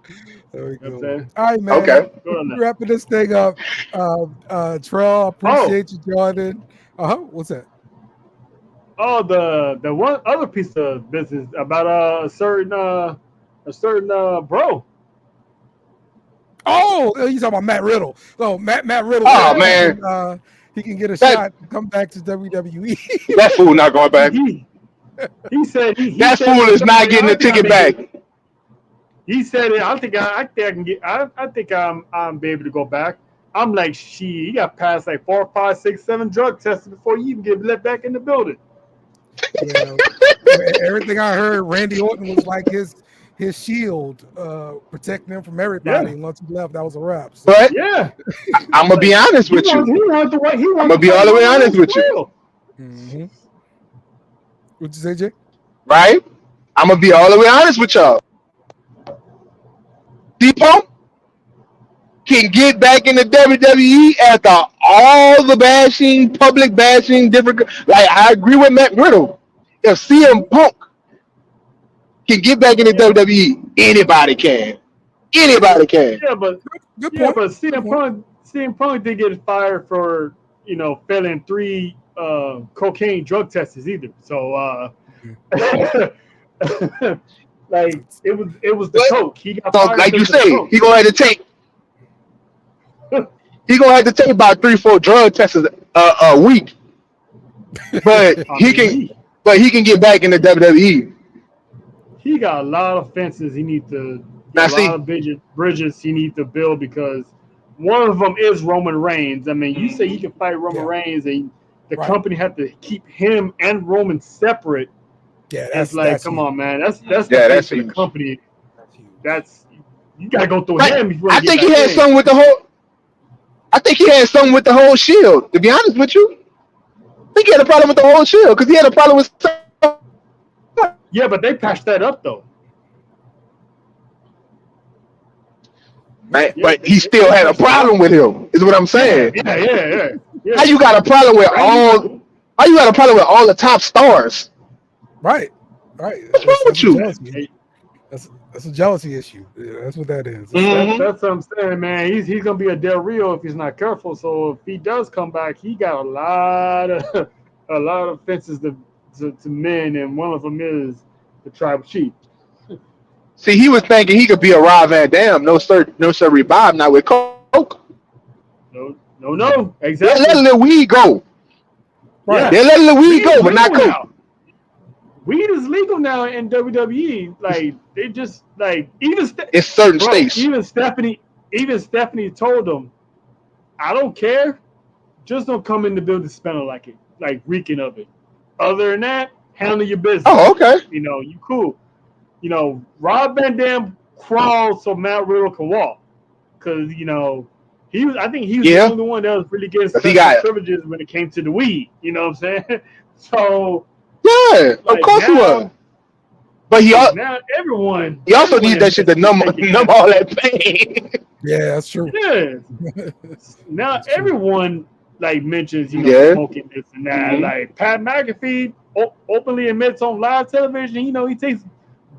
S4: There we
S5: You know what I'm
S4: go.
S5: saying?
S4: All right, man.
S6: Okay.
S4: Wrapping this thing up. Trell, appreciate you, Jordan. What's that?
S5: Oh, the one other piece of business about a certain bro.
S4: Oh, you talking about Matt Riddle? Oh, Matt Riddle.
S6: Oh, man.
S4: He can get a shot to come back to WWE.
S6: That fool not going back.
S5: He said
S6: that fool is not getting the ticket back.
S5: He said it. I think I can get. I think I'm be able to go back. I'm like, he got past like 4, 5, 6, 7 drug tests before you even get let back in the building.
S4: Yeah. Everything I heard, Randy Orton was like his shield, protecting him from everybody. And once he left, that was a wrap. So.
S6: But
S5: yeah,
S6: I'm gonna be honest with you. I'm gonna be all the way honest with you.
S4: Mm-hmm. What'd you say, Jay?
S6: Right? I'm gonna be all the way honest with y'all. D-Pump can get back in the WWE after all the bashing, public bashing, different. Like, I agree with Matt Riddle. If CM Punk can get back in the WWE, anybody can. Anybody can.
S5: Yeah, but
S4: Good point.
S5: but CM Punk did get fired for failing 3 cocaine drug testers either. So like it was the coke. He got fired
S6: like you
S5: because of the
S6: say,
S5: coke.
S6: he gonna have to take about 3-4 drug tests a week. But he can get back in the WWE.
S5: He got a lot of fences he needs to
S6: Now,
S5: a lot of bridges he needs to build, because one of them is Roman Reigns. I mean, you say he can fight Roman Reigns, and the company had to keep him and Roman separate.
S4: Yeah,
S5: that's like, come on, man. That's the
S6: that's
S5: for the
S6: huge.
S5: company. That's you gotta go through him.
S6: I think he had something with the whole. I think he had something with the whole Shield. To be honest with you, I think he had a problem with the whole Shield because he had a problem with.
S5: Yeah, but they patched that up though.
S6: Right, but he still had a problem with him. Is what I'm saying.
S5: Yeah.
S6: How you got a problem with all? How you got a problem with all the top stars?
S4: Right.
S6: What's wrong with you?
S4: That's a jealousy issue. Yeah, that's what that is.
S5: That's what I'm saying, man. He's gonna be a Del Rio if he's not careful. So if he does come back, he got a lot of fences to mend, and one of them is the tribal chief.
S6: See, he was thinking he could be a Rob Van Dam. No sir, Bob, not with coke.
S5: No, exactly.
S6: They let Lil Weed go.
S5: Right.
S6: They let Lil Weed go, but not coke.
S5: Now. Weed is legal now in WWE. Like they just like even
S6: it's certain states.
S5: Even Stephanie told them, "I don't care, just don't come in the building smelling like reeking of it. Other than that, handle your business."
S6: Oh, okay.
S5: You cool. Rob Van Dam crawled so Matt Riddle can walk, because he was. I think he was the only one that was really getting special privileges when it came to the weed. You know what I'm saying? So.
S6: Yeah, of course he was. But
S5: now everyone.
S6: He also needs that shit to numb all that pain.
S4: Yeah, that's true.
S5: Yeah. Now everyone mentions smoking this and that.
S6: Mm-hmm.
S5: Like Pat McAfee openly admits on live television, he takes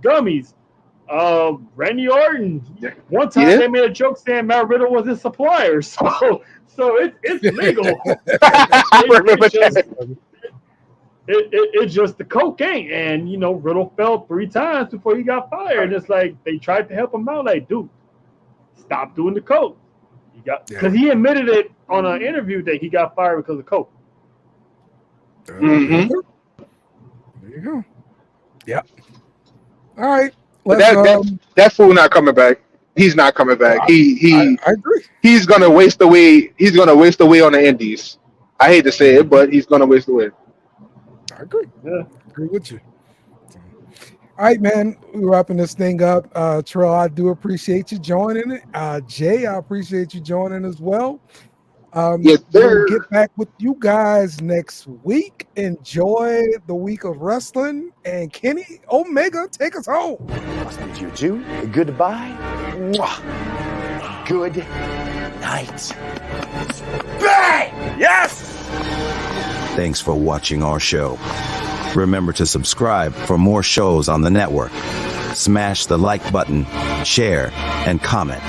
S5: gummies. Randy Orton. One time they made a joke saying Matt Riddle was his supplier. So it's legal.
S6: I remember that.
S5: It's just the cocaine, and Riddle fell 3 times before he got fired. It's like they tried to help him out, like, dude, stop doing the coke. Because he admitted it on an interview that he got fired because of coke.
S4: Mm-hmm. There you go. Yeah. All right.
S6: That fool not coming back. He's not coming back. I
S4: agree.
S6: He's gonna waste away. He's gonna waste away on the Indies. I hate to say it, but he's gonna waste away.
S4: I agree. Yeah, I agree with you. All right, man. We're wrapping this thing up. Terrell, I do appreciate you joining it. Jay, I appreciate you joining as well.
S6: Yes, sir.
S4: We'll get back with you guys next week. Enjoy the week of wrestling. And Kenny Omega, take us home.
S3: Must be Juju. Goodbye. Good night. Bang! Yes!
S1: Thanks for watching our show. Remember to subscribe for more shows on the network. Smash the like button, share, and comment.